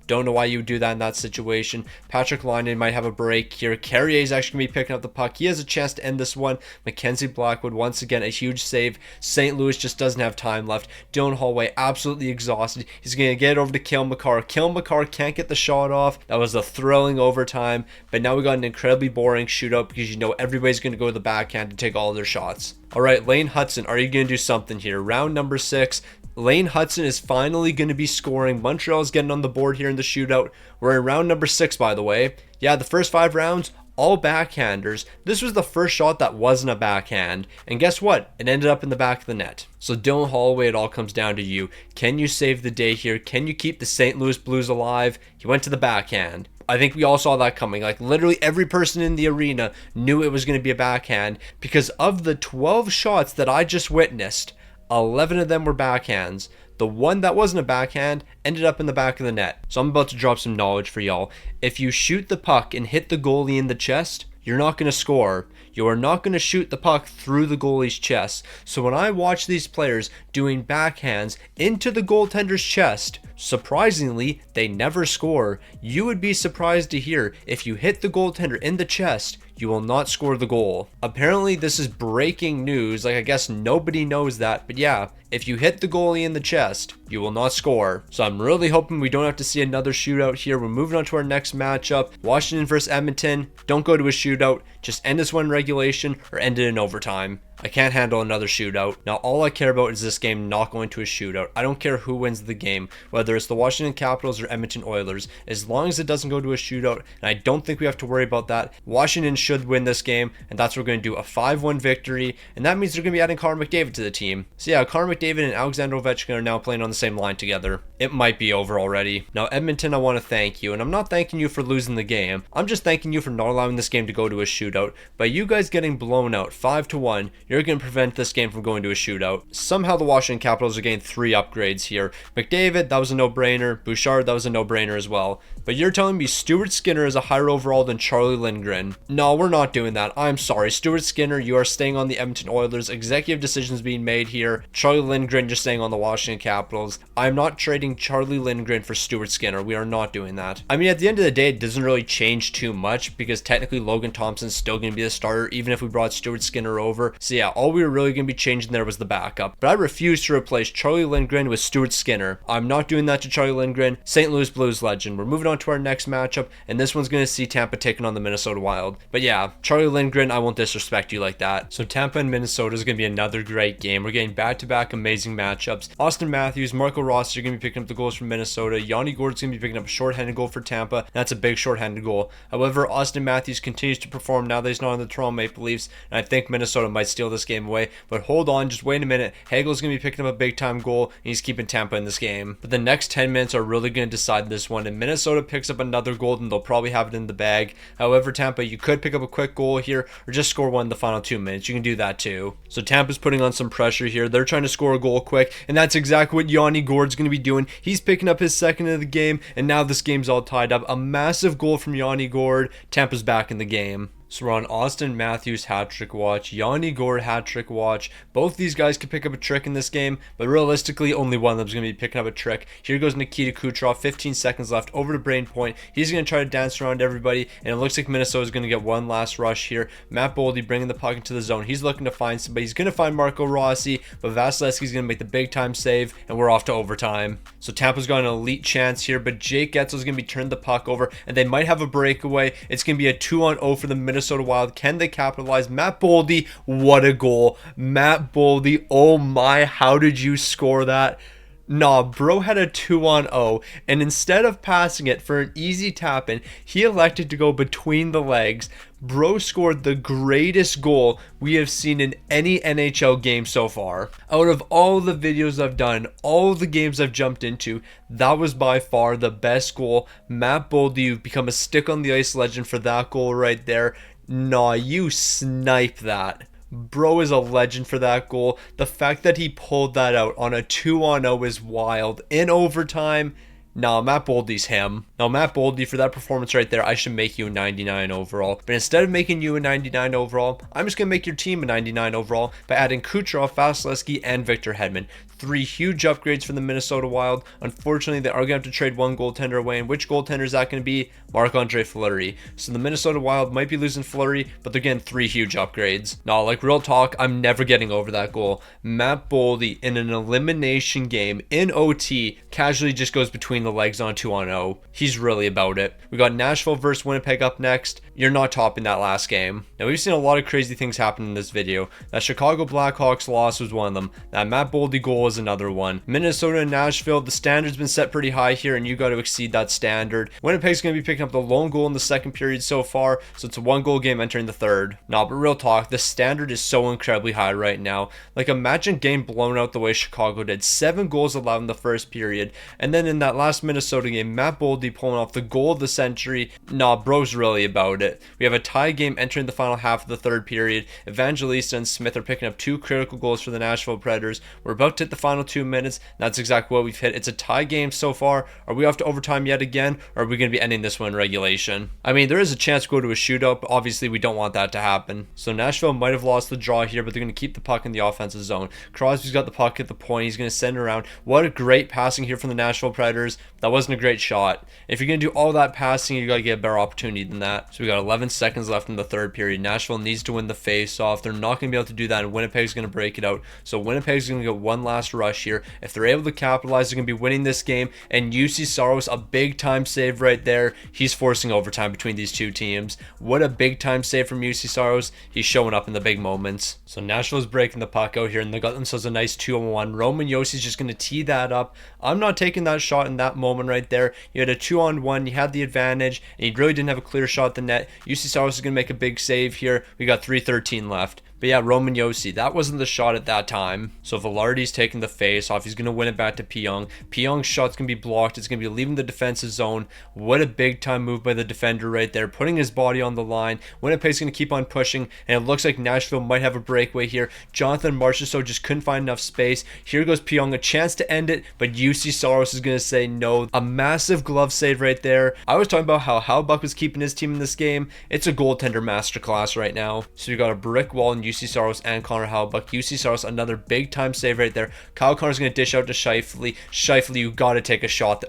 Don't know why you would do that in that situation. Patrick Laine might have a break here. Carrier is actually going to be picking up the puck. He has a chance to end this one. Mackenzie Blackwood, once again, a huge save. St. Louis just doesn't have time left. Dylan Holloway, absolutely exhausted. He's going to get it over to Cale Makar. Cale Makar can't get the shot off. That was a thrilling overtime. But now we got an incredibly boring shootout because you know everybody's going to go to the backhand to take all their shots. All right, Lane Hudson, are you going to do something here? Round number 6. Lane Hudson is finally going to be scoring. Montreal's getting on the board here in the shootout. We're in round number 6, by the way. Yeah, the first 5 rounds, all backhanders. This was the first shot that wasn't a backhand. And guess what? It ended up in the back of the net. So Dylan Holloway, it all comes down to you. Can you save the day here? Can you keep the St. Louis Blues alive? He went to the backhand. I think we all saw that coming. Like literally every person in the arena knew it was going to be a backhand because of the 12 shots that I just witnessed, 11 of them were backhands. The one that wasn't a backhand ended up in the back of the net. So I'm about to drop some knowledge for y'all. If you shoot the puck and hit the goalie in the chest, you're not going to score. You are not going to shoot the puck through the goalie's chest. So when I watch these players doing backhands into the goaltender's chest, surprisingly, they never score. You would be surprised to hear if you hit the goaltender in the chest, you will not score the goal. Apparently, this is breaking news. Like, I guess nobody knows that. But yeah, if you hit the goalie in the chest, you will not score. So I'm really hoping we don't have to see another shootout here. We're moving on to our next matchup. Washington versus Edmonton. Don't go to a shootout. Just end this one in regulation or end it in overtime. I can't handle another shootout. Now, all I care about is this game not going to a shootout. I don't care who wins the game, whether it's the Washington Capitals or Edmonton Oilers, as long as it doesn't go to a shootout, and I don't think we have to worry about that. Washington should win this game, and that's what we're going to do, a 5-1 victory, and that means they're going to be adding Connor McDavid to the team. So yeah, Connor McDavid and Alexander Ovechkin are now playing on the same line together. It might be over already. Now, Edmonton, I want to thank you, and I'm not thanking you for losing the game. I'm just thanking you for not allowing this game to go to a shootout. By you guys getting blown out 5-1, you're going to prevent this game from going to a shootout. Somehow the Washington Capitals are getting 3 upgrades here. McDavid, that was a no-brainer. Bouchard, that was a no-brainer as well. But you're telling me Stuart Skinner is a higher overall than Charlie Lindgren? No, we're not doing that. I'm sorry. Stuart Skinner, you are staying on the Edmonton Oilers. Executive decisions being made here. Charlie Lindgren just staying on the Washington Capitals. I'm not trading Charlie Lindgren for Stuart Skinner. We are not doing that. I mean, at the end of the day, it doesn't really change too much because technically Logan Thompson's still going to be the starter even if we brought Stuart Skinner over. So yeah, all we were really going to be changing there was the backup. But I refuse to replace Charlie Lindgren with Stuart Skinner. I'm not doing that to Charlie Lindgren. St. Louis Blues legend. We're moving on to our next matchup, and this one's going to see Tampa taking on the Minnesota Wild. But yeah, Charlie Lindgren, I won't disrespect you like that. So Tampa and Minnesota is going to be another great game. We're getting back-to-back amazing matchups. Austin Matthews, Marco Rossi are going to be picking up the goals from Minnesota. Yanni Gourde's going to be picking up a shorthanded goal for Tampa. That's a big shorthanded goal. However, Austin Matthews continues to perform now that he's not on the Toronto Maple Leafs, and I think Minnesota might steal this game away. But hold on, just wait a minute. Hagel's going to be picking up a big-time goal, and he's keeping Tampa in this game. But the next 10 minutes are really going to decide this one, and Minnesota picks up another goal, and they'll probably have it in the bag. However, Tampa, you could pick up a quick goal here, or just score one in the final 2 minutes. You can do that too. So Tampa's putting on some pressure here. They're trying to score a goal quick, and that's exactly what Yanni Gourde's going to be doing. He's picking up his second of the game, and now this game's all tied up. A massive goal from Yanni Gourde. Tampa's back in the game. So we're on Austin Matthews hat-trick watch, Yanni Gourde hat-trick watch. Both these guys could pick up a trick in this game, but realistically, only one of them is going to be picking up a trick. Here goes Nikita Kucherov, 15 seconds left, over to Brain Point. He's going to try to dance around everybody, and it looks like Minnesota is going to get one last rush here. Matt Boldy bringing the puck into the zone. He's looking to find somebody. He's going to find Marco Rossi, but Vasilevsky's going to make the big-time save, and we're off to overtime. So Tampa's got an elite chance here, but Jake Getzel's going to be turning the puck over, and they might have a breakaway. It's going to be a 2-on-0 for the Minnesota Wild. Can they capitalize? Matt Boldy, what a goal. Matt Boldy, oh my, how did you score that? Nah, bro had a 2-on-0, and instead of passing it for an easy tap-in, he elected to go between the legs. Bro scored the greatest goal we have seen in any NHL game so far. Out of all the videos I've done, all the games I've jumped into, that was by far the best goal. Matt Boldy, you've become a stick on the ice legend for that goal right there. Nah, you sniped that. Bro is a legend for that goal. The fact that he pulled that out on a 2-on-0 is wild. In overtime, nah, Matt Boldy's him. Now, Matt Boldy, for that performance right there, I should make you a 99 overall. But instead of making you a 99 overall, I'm just going to make your team a 99 overall by adding Kucherov, Vasilevsky, and Victor Hedman. 3 huge upgrades for the Minnesota Wild. Unfortunately, they are going to have to trade one goaltender away, and which goaltender is that going to be? Marc-Andre Fleury. So the Minnesota Wild might be losing Fleury, but they're getting 3 huge upgrades. Now, like real talk, I'm never getting over that goal. Matt Boldy in an elimination game in OT casually just goes between the legs on a 2-on-0. He's really about it. We got Nashville versus Winnipeg up next. You're not topping that last game. Now, we've seen a lot of crazy things happen in this video. That Chicago Blackhawks loss was one of them. That Matt Boldy goal is another one. Minnesota and Nashville, the standard's been set pretty high here, and you got to exceed that standard. Winnipeg's going to be picking up the lone goal in the second period so far, so it's a 1-goal game entering the third. Nah, but real talk, the standard is so incredibly high right now. Like, imagine getting blown out the way Chicago did. 7 goals allowed in the first period, and then in that last Minnesota game, Matt Boldy pulling off the goal of the century. Nah, bro's really about it. We have a tie game entering the final half of the third period. Evangelista and Smith are picking up 2 critical goals for the Nashville Predators. We're about to hit the the final 2 minutes. That's exactly what we've hit. It's a tie game so far. Are we off to overtime yet again, or are we going to be ending this one in regulation? I mean, there is a chance to go to a shootout, but obviously we don't want that to happen. So Nashville might have lost the draw here, but they're going to keep the puck in the offensive zone. Crosby's got the puck at the point. He's going to send it around. What a great passing here from the Nashville Predators. That wasn't a great shot. If you're going to do all that passing, you got to get a better opportunity than that. So we got 11 seconds left in the third period. Nashville needs to win the face-off. They're not going to be able to do that, and Winnipeg's going to break it out. So Winnipeg's going to get one last rush here. If they're able to capitalize, they're going to be winning this game. And UC Saros, a big-time save right there. He's forcing overtime between these two teams. What a big-time save from UC Saros. He's showing up in the big moments. So Nashville's breaking the puck out here, and they got themselves a nice 2-on-1. Roman Yossi's just going to tee that up. I'm not taking that shot in that moment right there. You had a 2-on-1. You had the advantage, and you really didn't have a clear shot at the net. UC Saros is going to make a big save here. We got 3:13 left. But yeah, Roman Josi, that wasn't the shot at that time. So Velarde's taking the face off. He's going to win it back to Pionk. Pionk's shot's going to be blocked. It's going to be leaving the defensive zone. What a big time move by the defender right there, putting his body on the line. Winnipeg's going to keep on pushing, and it looks like Nashville might have a breakaway here. Jonathan Marchessault just couldn't find enough space. Here goes Pionk, a chance to end it, but UC Saros is going to say no. A massive glove save right there. I was talking about how Halbuck was keeping his team in this game. It's a goaltender masterclass right now. So you got a brick wall in UC Saros and Connor Halbuck. UC Saros, another big time save right there. Kyle Connor's going to dish out to Scheifele. Scheifele, you got to take a shot.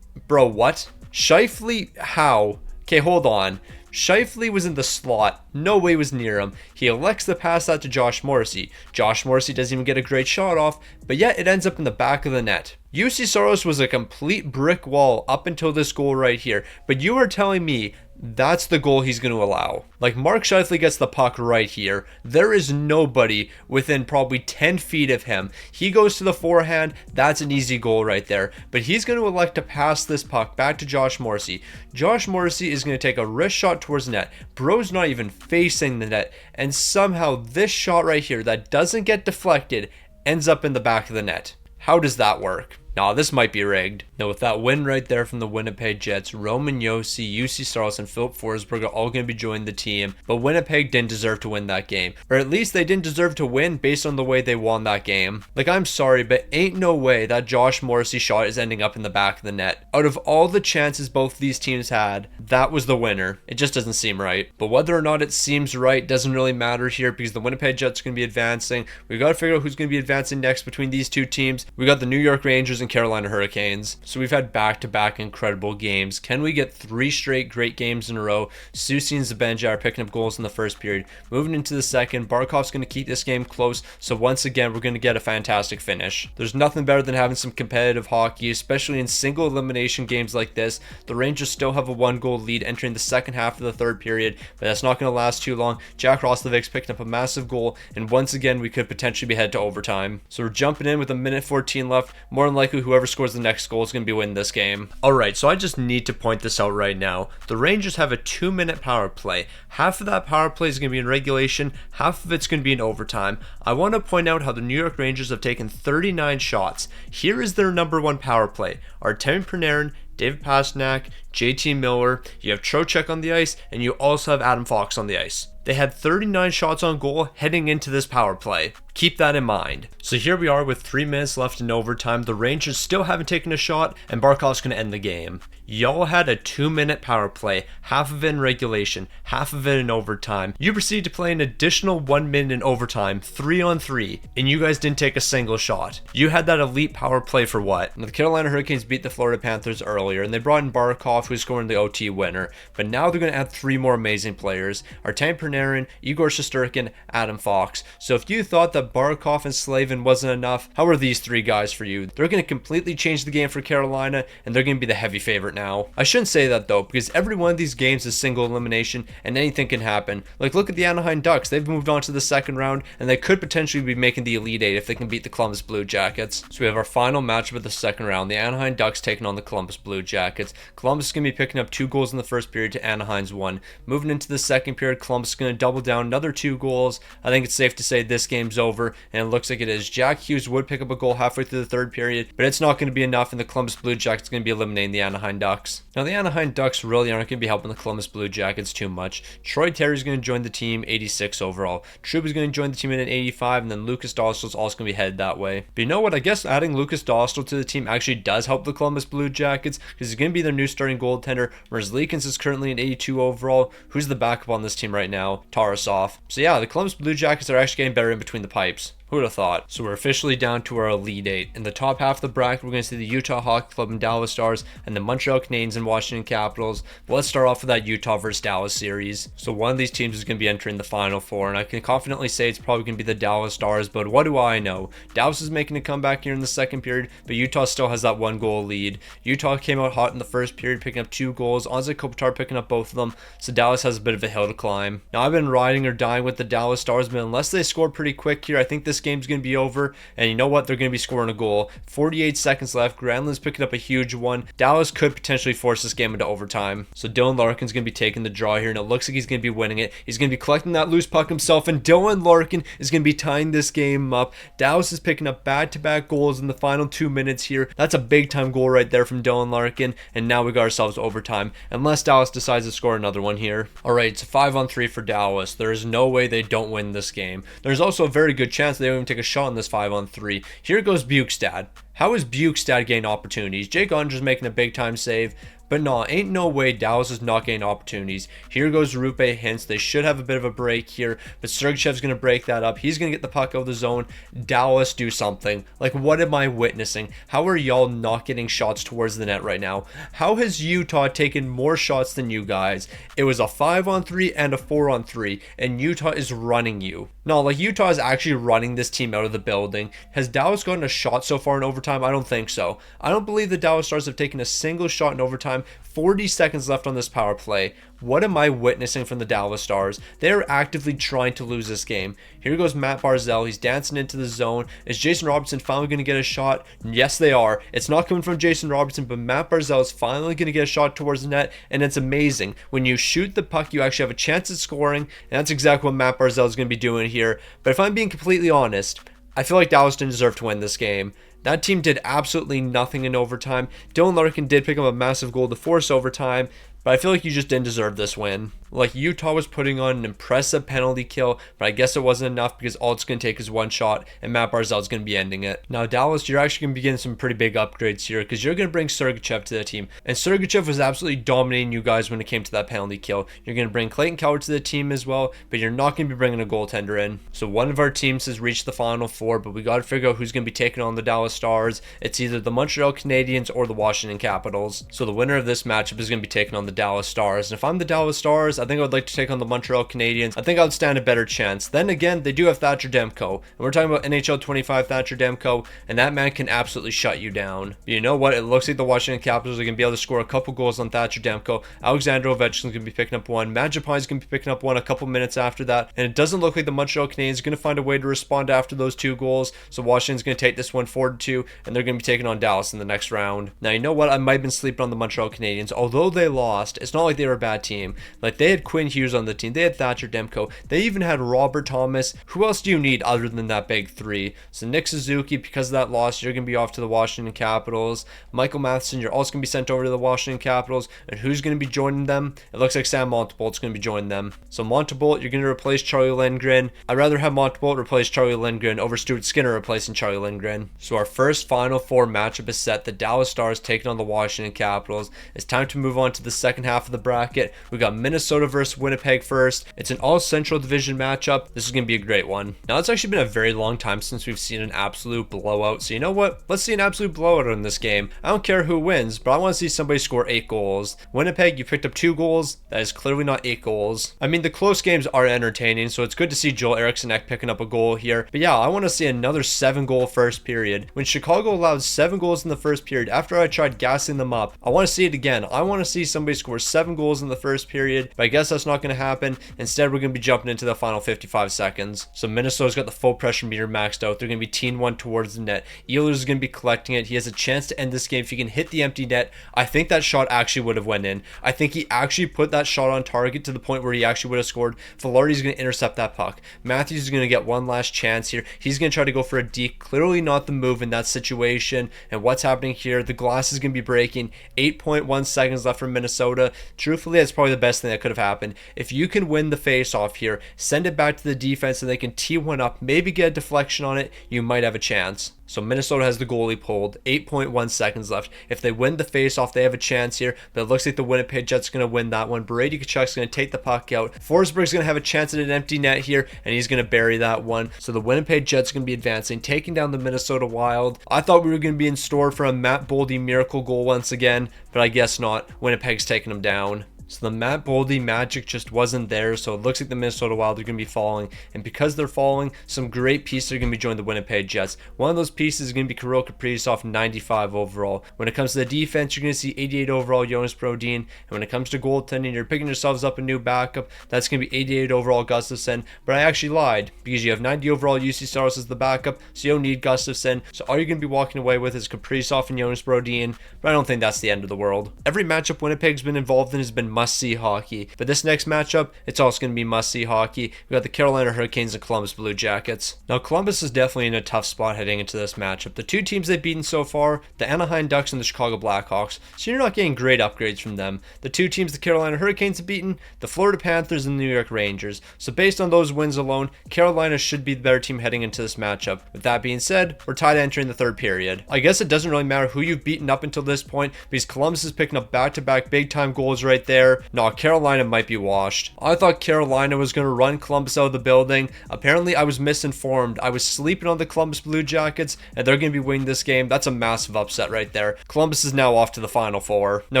Bro, what? Scheifele, how? Okay, hold on. Scheifele was in the slot. No way was near him. He elects to pass that to Josh Morrissey. Josh Morrissey doesn't even get a great shot off, but yet it ends up in the back of the net. UC Saros was a complete brick wall up until this goal right here, but you are telling me that's the goal he's going to allow. Like, Mark Scheifele gets the puck right here. There is nobody within probably 10 feet of him. He goes to the forehand. That's an easy goal right there. But he's going to elect to pass this puck back to Josh Morrissey. Josh Morrissey is going to take a wrist shot towards net. Bro's not even facing the net. And somehow this shot right here that doesn't get deflected ends up in the back of the net. How does that work? Nah, this might be rigged. Now, with that win right there from the Winnipeg Jets, Roman Josi, UC Saros, and Philip Forsberg are all going to be joining the team, but Winnipeg didn't deserve to win that game. Or at least they didn't deserve to win based on the way they won that game. Like, I'm sorry, but ain't no way that Josh Morrissey shot is ending up in the back of the net. Out of all the chances both these teams had, that was the winner. It just doesn't seem right. But whether or not it seems right doesn't really matter here, because the Winnipeg Jets are going to be advancing. We got to figure out who's going to be advancing next between these two teams. We got the New York Rangers and Carolina Hurricanes. So we've had back-to-back incredible games. Can we get 3 straight great games in a row? Susi and Zabenja are picking up goals in the first period. Moving into the second, Barkov's going to keep this game close. So once again, we're going to get a fantastic finish. There's nothing better than having some competitive hockey, especially in single elimination games like this. The Rangers still have a 1-goal lead entering the second half of the third period, but that's not going to last too long. Jack Roslovic's picking up a massive goal, and once again, we could potentially be headed to overtime. So we're jumping in with a minute 14 left. More than likely, whoever scores the next goal is going to be winning this game. Alright, so I just need to point this out right now. The Rangers have a 2-minute power play. Half of that power play is going to be in regulation, half of it's going to be in overtime. I want to point out how the New York Rangers have taken 39 shots. Here is their number 1 power play. Artemi Panarin, David Pastrnak, JT Miller, you have Trocheck on the ice, and you also have Adam Fox on the ice. They had 39 shots on goal heading into this power play. Keep that in mind. So here we are with 3 minutes left in overtime. The Rangers still haven't taken a shot, and Barkov's going to end the game. Y'all had a 2-minute power play, half of it in regulation, half of it in overtime. You proceeded to play an additional 1 minute in overtime, 3-on-3, and you guys didn't take a single shot. You had that elite power play for what? Now, the Carolina Hurricanes beat the Florida Panthers earlier, and they brought in Barkov, who's scoring the OT winner. But now they're going to add 3 more amazing players. Artemi Panarin, Igor Shesterkin, Adam Fox. So if you thought that Barkov and Slavin wasn't enough, how are these 3 guys for you? They're going to completely change the game for Carolina, and they're going to be the heavy favorite now. I shouldn't say that though, because every one of these games is single elimination, and anything can happen. Like, look at the Anaheim Ducks. They've moved on to the second round, and they could potentially be making the Elite Eight if they can beat the Columbus Blue Jackets. So we have our final matchup of the second round. The Anaheim Ducks taking on the Columbus Blue Jackets. Columbus is going to be picking up 2 goals in the first period to Anaheim's 1. Moving into the second period, Columbus is going to double down another 2 goals. I think it's safe to say this game's over. over, and it looks like it is. Jack Hughes would pick up a goal halfway through the third period, but it's not going to be enough, and the Columbus Blue Jackets are going to be eliminating the Anaheim Ducks. Now, the Anaheim Ducks really aren't going to be helping the Columbus Blue Jackets too much. Troy Terry's going to join the team, 86 overall. Trouba is going to join the team in an 85, and then Lucas Dostal is also going to be headed that way. But you know what? I guess adding Lucas Dostal to the team actually does help the Columbus Blue Jackets, because he's going to be their new starting goaltender, whereas Leakins is currently an 82 overall. Who's the backup on this team right now? Tarasov. So yeah, the Columbus Blue Jackets are actually getting better in between the pipes. Who would have thought? So we're officially down to our Elite Eight. In the top half of the bracket, we're going to see the Utah Hockey Club and Dallas Stars, and the Montreal Canadiens and Washington Capitals. But let's start off with that Utah versus Dallas series. So one of these teams is going to be entering the Final Four, and I can confidently say it's probably going to be the Dallas Stars, but what do I know? Dallas is making a comeback here in the second period, but Utah still has that 1-goal lead. Utah came out hot in the first period, picking up 2 goals. Anze Kopitar picking up both of them, so Dallas has a bit of a hill to climb. Now, I've been riding or dying with the Dallas Stars, but unless they score pretty quick here, I think this game's going to be over. And you know what? They're going to be scoring a goal. 48 seconds left. Granlund's picking up a huge one. Dallas could potentially force this game into overtime. So Dylan Larkin's going to be taking the draw here, and it looks like he's going to be winning it. He's going to be collecting that loose puck himself, and Dylan Larkin is going to be tying this game up. Dallas is picking up back-to-back goals in the final 2 minutes here. That's a big-time goal right there from Dylan Larkin, and now we got ourselves overtime, unless Dallas decides to score another one here. All right, it's a 5-on-3 for Dallas. There is no way they don't win this game. There's also a very good chance they don't even take a shot in this 5-on-3. Here goes Bukestad. How is Bukestad getting opportunities? Jake Unger's making a big time save. But no, ain't no way Dallas is not getting opportunities. Here goes Rupe Hintz. They should have a bit of a break here, but Sergachev's going to break that up. He's going to get the puck out of the zone. Dallas, do something. Like, what am I witnessing? How are y'all not getting shots towards the net right now? How has Utah taken more shots than you guys? It was a 5-on-3 and a 4-on-3, and Utah is running you. No, like, Utah is actually running this team out of the building. Has Dallas gotten a shot so far in overtime? I don't think so. I don't believe the Dallas Stars have taken a single shot in overtime. 40 seconds left on this power play. What am I witnessing from the Dallas Stars? They're actively trying to lose this game. Here goes Matt Barzal. He's dancing into the zone. Is Jason Robertson finally going to get a shot? Yes, they are. It's not coming from Jason Robertson, but Matt Barzal is finally going to get a shot towards the net, and it's amazing. When you shoot the puck, you actually have a chance at scoring, and that's exactly what Matt Barzal is going to be doing here. But if I'm being completely honest, I feel like Dallas didn't deserve to win this game. That team did absolutely nothing in overtime. Dylan Larkin did pick up a massive goal to force overtime, but I feel like you just didn't deserve this win. Like, Utah was putting on an impressive penalty kill, but I guess it wasn't enough because all it's going to take is one shot, and Matt Barzal is going to be ending it. Now, Dallas, you're actually going to be getting some pretty big upgrades here because you're going to bring Sergachev to the team, and Sergachev was absolutely dominating you guys when it came to that penalty kill. You're going to bring Clayton Keller to the team as well, but you're not going to be bringing a goaltender in. So one of our teams has reached the Final Four, but we got to figure out who's going to be taking on the Dallas Stars. It's either the Montreal Canadiens or the Washington Capitals. So the winner of this matchup is going to be taking on the Dallas Stars. And if I'm the Dallas Stars, I think I would like to take on the Montreal Canadiens. I think I would stand a better chance. Then again, they do have Thatcher Demko, and we're talking about NHL 25 Thatcher Demko, and that man can absolutely shut you down. But you know what? It looks like the Washington Capitals are going to be able to score a couple goals on Thatcher Demko. Alexander Ovechkin's going to be picking up one. Mangiapine's going to be picking up one a couple minutes after that, and it doesn't look like the Montreal Canadiens are going to find a way to respond after those 2 goals. So Washington's going to take this one 4-2, and they're going to be taking on Dallas in the next round. Now, you know what? I might have been sleeping on the Montreal Canadiens. Although they lost, it's not like they were a bad team. Like, they had Quinn Hughes on the team. They had Thatcher Demko. They even had Robert Thomas. Who else do you need other than that big 3? So Nick Suzuki, because of that loss, you're going to be off to the Washington Capitals. Michael Matheson, you're also going to be sent over to the Washington Capitals. And who's going to be joining them? It looks like Sam Montebolt's going to be joining them. So Montebolt, you're going to replace Charlie Lindgren. I'd rather have Montebolt replace Charlie Lindgren over Stuart Skinner replacing Charlie Lindgren. So our first Final Four matchup is set. The Dallas Stars taking on the Washington Capitals. It's time to move on to the second half of the bracket. We got Minnesota versus Winnipeg first. It's an all-Central Division matchup. This is going to be a great one. Now, it's actually been a very long time since we've seen an absolute blowout. So you know what? Let's see an absolute blowout in this game. I don't care who wins, but I want to see somebody score 8 goals. Winnipeg, you picked up 2 goals. That is clearly not 8 goals. I mean, the close games are entertaining, so it's good to see Joel Eriksson picking up a goal here. But yeah, I want to see another 7-goal first period. When Chicago allowed 7 goals in the first period, after I tried gassing them up, I want to see it again. I want to see somebody score 7 goals in the first period. But I I guess that's not going to happen. Instead, we're going to be jumping into the final 55 seconds. So Minnesota's got the full pressure meter maxed out. They're going to be team one towards the net. Ehlers is going to be collecting it. He has a chance to end this game if he can hit the empty net. I think that shot actually would have went in. I think he actually put that shot on target to the point where he actually would have scored. Velarde's going to intercept that puck. Matthews is going to get one last chance here. He's going to try to go for a D. Clearly not the move in that situation. And what's happening here? The glass is going to be breaking. 8.1 seconds left for Minnesota. Truthfully, that's probably the best thing that could have happened. If you can win the face-off here, send it back to the defense and they can tee one up, maybe get a deflection on it, you might have a chance. So Minnesota has the goalie pulled, 8.1 seconds left. If they win the faceoff, they have a chance here, but it looks like the Winnipeg Jets are going to win that one. Brady Tkachuk's going to take the puck out. Forsberg's going to have a chance at an empty net here, and he's going to bury that one. So the Winnipeg Jets are going to be advancing, taking down the Minnesota Wild. I thought we were going to be in store for a Matt Boldy miracle goal once again, but I guess not. Winnipeg's taking them down. So the Matt Boldy magic just wasn't there, so it looks like the Minnesota Wild are going to be falling. And because they're falling, some great pieces are going to be joining the Winnipeg Jets. One of those pieces is going to be Kirill Kaprizov, 95 overall. When it comes to the defense, you're going to see 88 overall Jonas Brodin. And when it comes to goaltending, you're picking yourselves up a new backup. That's going to be 88 overall Gustafsson. But I actually lied, because you have 90 overall UC Saros as the backup, so you don't need Gustafsson. So all you're going to be walking away with is Kaprizov and Jonas Brodin. But I don't think that's the end of the world. Every matchup Winnipeg's been involved in has been must-see hockey. But this next matchup, it's also going to be must-see hockey. We got the Carolina Hurricanes and Columbus Blue Jackets. Now, Columbus is definitely in a tough spot heading into this matchup. The two teams they've beaten so far, the Anaheim Ducks and the Chicago Blackhawks, so you're not getting great upgrades from them. The two teams the Carolina Hurricanes have beaten, the Florida Panthers and the New York Rangers. So based on those wins alone, Carolina should be the better team heading into this matchup. With that being said, we're tied entering the third period. I guess it doesn't really matter who you've beaten up until this point, because Columbus is picking up back-to-back big-time goals right there. No, Carolina might be washed. I thought Carolina was going to run Columbus out of the building. Apparently, I was misinformed. I was sleeping on the Columbus Blue Jackets, and they're going to be winning this game. That's a massive upset right there. Columbus is now off to the Final Four. Now,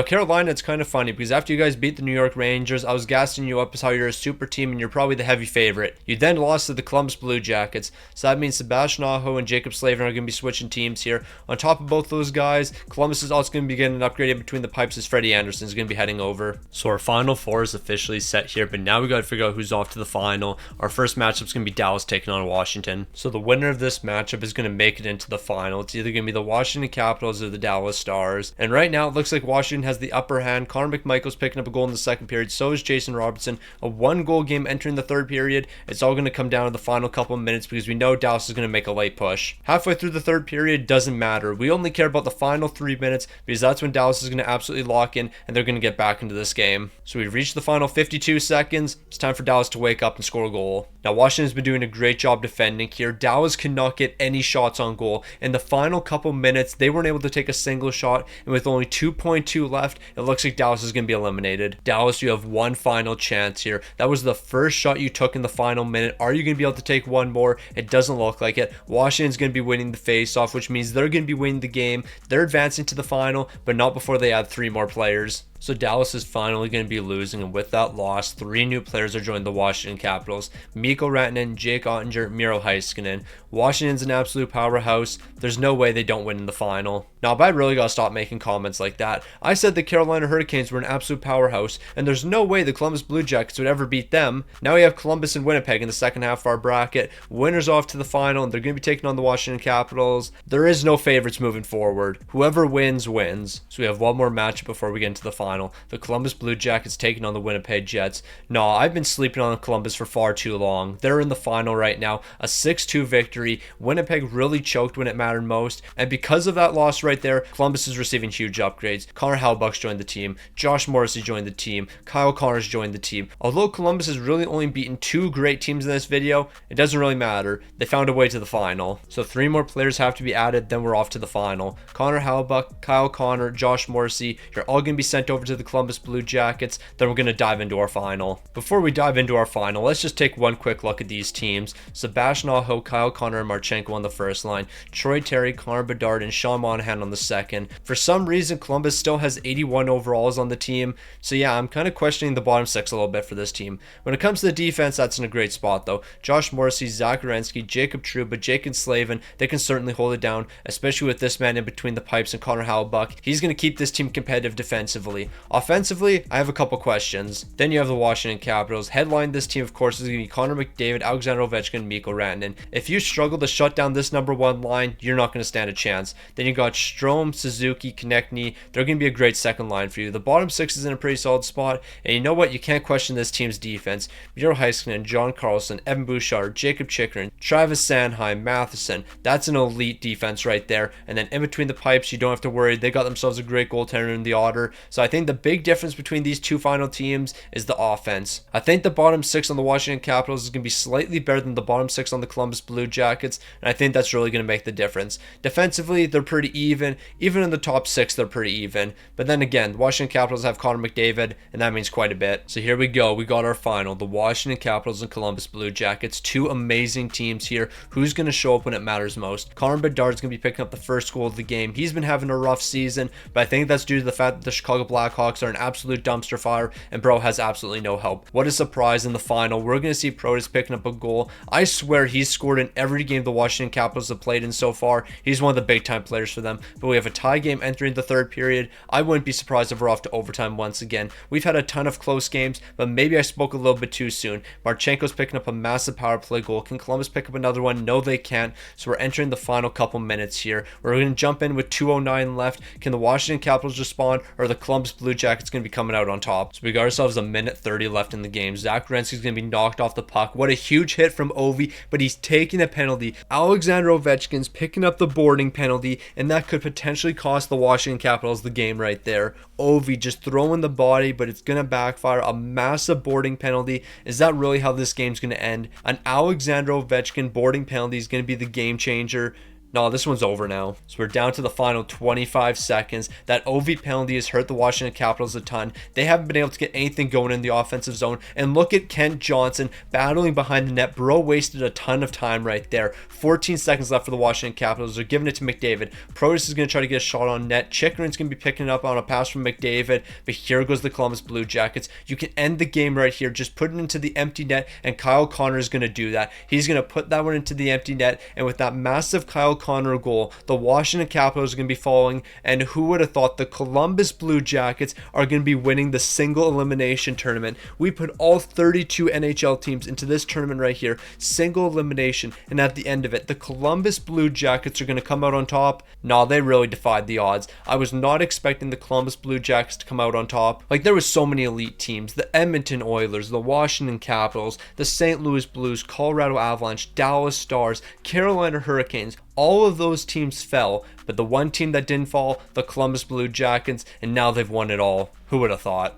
Carolina, it's kind of funny, because after you guys beat the New York Rangers, I was gassing you up as how you're a super team, and you're probably the heavy favorite. You then lost to the Columbus Blue Jackets, so that means Sebastian Aho and Jacob Slavin are going to be switching teams here. On top of both those guys, Columbus is also going to be getting an upgrade in between the pipes as Freddie Anderson is going to be heading over. So our Final Four is officially set here, but now we got to figure out who's off to the final. Our first matchup is going to be Dallas taking on Washington. So the winner of this matchup is going to make it into the final. It's either going to be the Washington Capitals or the Dallas Stars. And right now it looks like Washington has the upper hand. Connor McMichael's picking up a goal in the second period. So is Jason Robertson. A 1-goal game entering the third period. It's all going to come down to the final couple of minutes because we know Dallas is going to make a late push. Halfway through the third period doesn't matter. We only care about the final 3 minutes because that's when Dallas is going to absolutely lock in and they're going to get back into this game. So we've reached the final 52 seconds. It's time for Dallas to wake up and score a goal. Now Washington's been doing a great job defending here. Dallas cannot get any shots on goal. In the final couple minutes, they weren't able to take a single shot, and with only 2.2 left, it looks like Dallas is going to be eliminated. Dallas, you have one final chance here. That was the first shot you took in the final minute. Are you going to be able to take one more? It doesn't look like it. Washington's going to be winning the face-off, which means they're going to be winning the game. They're advancing to the final, but not before they add 3 more players. So Dallas is finally going to be losing, and with that loss, 3 new players are joining the Washington Capitals. Mikko Rantanen, Jake Ottinger, Miro Heiskanen. Washington's an absolute powerhouse. There's no way they don't win in the final. Now, but I really got to stop making comments like that. I said the Carolina Hurricanes were an absolute powerhouse, and there's no way the Columbus Blue Jackets would ever beat them. Now we have Columbus and Winnipeg in the second half of our bracket. Winners off to the final, and they're going to be taking on the Washington Capitals. There is no favorites moving forward. Whoever wins, wins. So we have one more matchup before we get into the final. The Columbus Blue Jackets taking on the Winnipeg Jets. No, I've been sleeping on Columbus for far too long. They're in the final right now. A 6-2 victory. Winnipeg really choked when it mattered most. And because of that loss right there, Columbus is receiving huge upgrades. Connor Hellebuyck's joined the team. Josh Morrissey joined the team. Kyle Connor's joined the team. Although Columbus has really only beaten 2 great teams in this video, it doesn't really matter. They found a way to the final. So 3 more players have to be added, then we're off to the final. Connor Hellebuyck, Kyle Connor, Josh Morrissey, you're all going to be sent over to the Columbus Blue Jackets. Then we're going to dive into our final. Before we dive into our final, let's just take one quick look at these teams. Sebastian Aho, Kyle Connor, and Marchenko on the first line. Troy Terry, Connor Bedard, and Sean Monahan on the second. For some reason, Columbus still has 81 overalls on the team. So yeah, I'm kind of questioning the bottom 6 a little bit for this team. When it comes to the defense, that's in a great spot though. Josh Morrissey, Zach Werenski, Jacob Trouba, Jacob Slavin, they can certainly hold it down, especially with this man in between the pipes and Connor Hellebuyck. He's going to keep this team competitive defensively. easy. Offensively, I have a couple questions. Then you have the Washington Capitals. Headline this team, of course, is going to be Connor McDavid, Alexander Ovechkin, and Mikko Rantanen. If you struggle to shut down this number one line, you're not going to stand a chance. Then you got Strome, Suzuki, Konechny. They're going to be a great second line for you. The bottom six is in a pretty solid spot. And you know what? You can't question this team's defense. Miro Heiskanen, John Carlson, Evan Bouchard, Jacob Chychrun, Travis Sanheim, Matheson. That's an elite defense right there. And then in between the pipes, you don't have to worry. They got themselves a great goaltender in the Otter. So I think the big difference between these two final teams is the offense. I think the bottom six on the Washington Capitals is going to be slightly better than the bottom six on the Columbus Blue Jackets. And I think that's really going to make the difference. Defensively, they're pretty even. Even in the top six, they're pretty even. But then again, the Washington Capitals have Connor McDavid, and that means quite a bit. So here we go. We got our final. The Washington Capitals and Columbus Blue Jackets. Two amazing teams here. Who's going to show up when it matters most? Connor Bedard's going to be picking up the first goal of the game. He's been having a rough season, but I think that's due to the fact that the Chicago Blackhawks are an absolute dumpster fire, and bro has absolutely no help. What a surprise in the final. We're going to see Protas picking up a goal. I swear he's scored in every game the Washington Capitals have played in so far. He's one of the big time players for them, but we have a tie game entering the third period. I wouldn't be surprised if we're off to overtime once again. We've had a ton of close games, but maybe I spoke a little bit too soon. Marchenko's picking up a massive power play goal. Can Columbus pick up another one? No, they can't. So we're entering the final couple minutes here. We're going to jump in with 2:09 left. Can the Washington Capitals respond, or are the Columbus Blue Jackets going to be coming out on top? So we got ourselves a minute 30 left in the game. Zach Werenski's going to be knocked off the puck. What a huge hit from Ovi, but he's taking a penalty. Alexander Ovechkin's picking up the boarding penalty, and that could potentially cost the Washington Capitals the game right there. Ovi just throwing the body, but it's going to backfire. A massive boarding penalty. Is that really how this game's going to end? An Alexander Ovechkin boarding penalty is going to be the game changer. No, this one's over now. So we're down to the final 25 seconds. That OV penalty has hurt the Washington Capitals a ton. They haven't been able to get anything going in the offensive zone. And look at Kent Johnson battling behind the net. Bro wasted a ton of time right there. 14 seconds left for the Washington Capitals. They're giving it to McDavid. Protas is going to try to get a shot on net. Chychrun's going to be picking it up on a pass from McDavid. But here goes the Columbus Blue Jackets. You can end the game right here. Just put it into the empty net. And Kyle Connor is going to do that. He's going to put that one into the empty net. And with that massive Kyle Connor goal, the Washington Capitals are going to be following, and who would have thought the Columbus Blue Jackets are going to be winning the single elimination tournament. We put all 32 NHL teams into this tournament right here, single elimination, and at the end of it, the Columbus Blue Jackets are going to come out on top. Nah, they really defied the odds. I was not expecting the Columbus Blue Jackets to come out on top. Like, there was so many elite teams: the Edmonton Oilers, the Washington Capitals, the St. Louis Blues, Colorado Avalanche, Dallas Stars, Carolina Hurricanes. All of those teams fell, but the one team that didn't fall, the Columbus Blue Jackets, and now they've won it all. Who would have thought?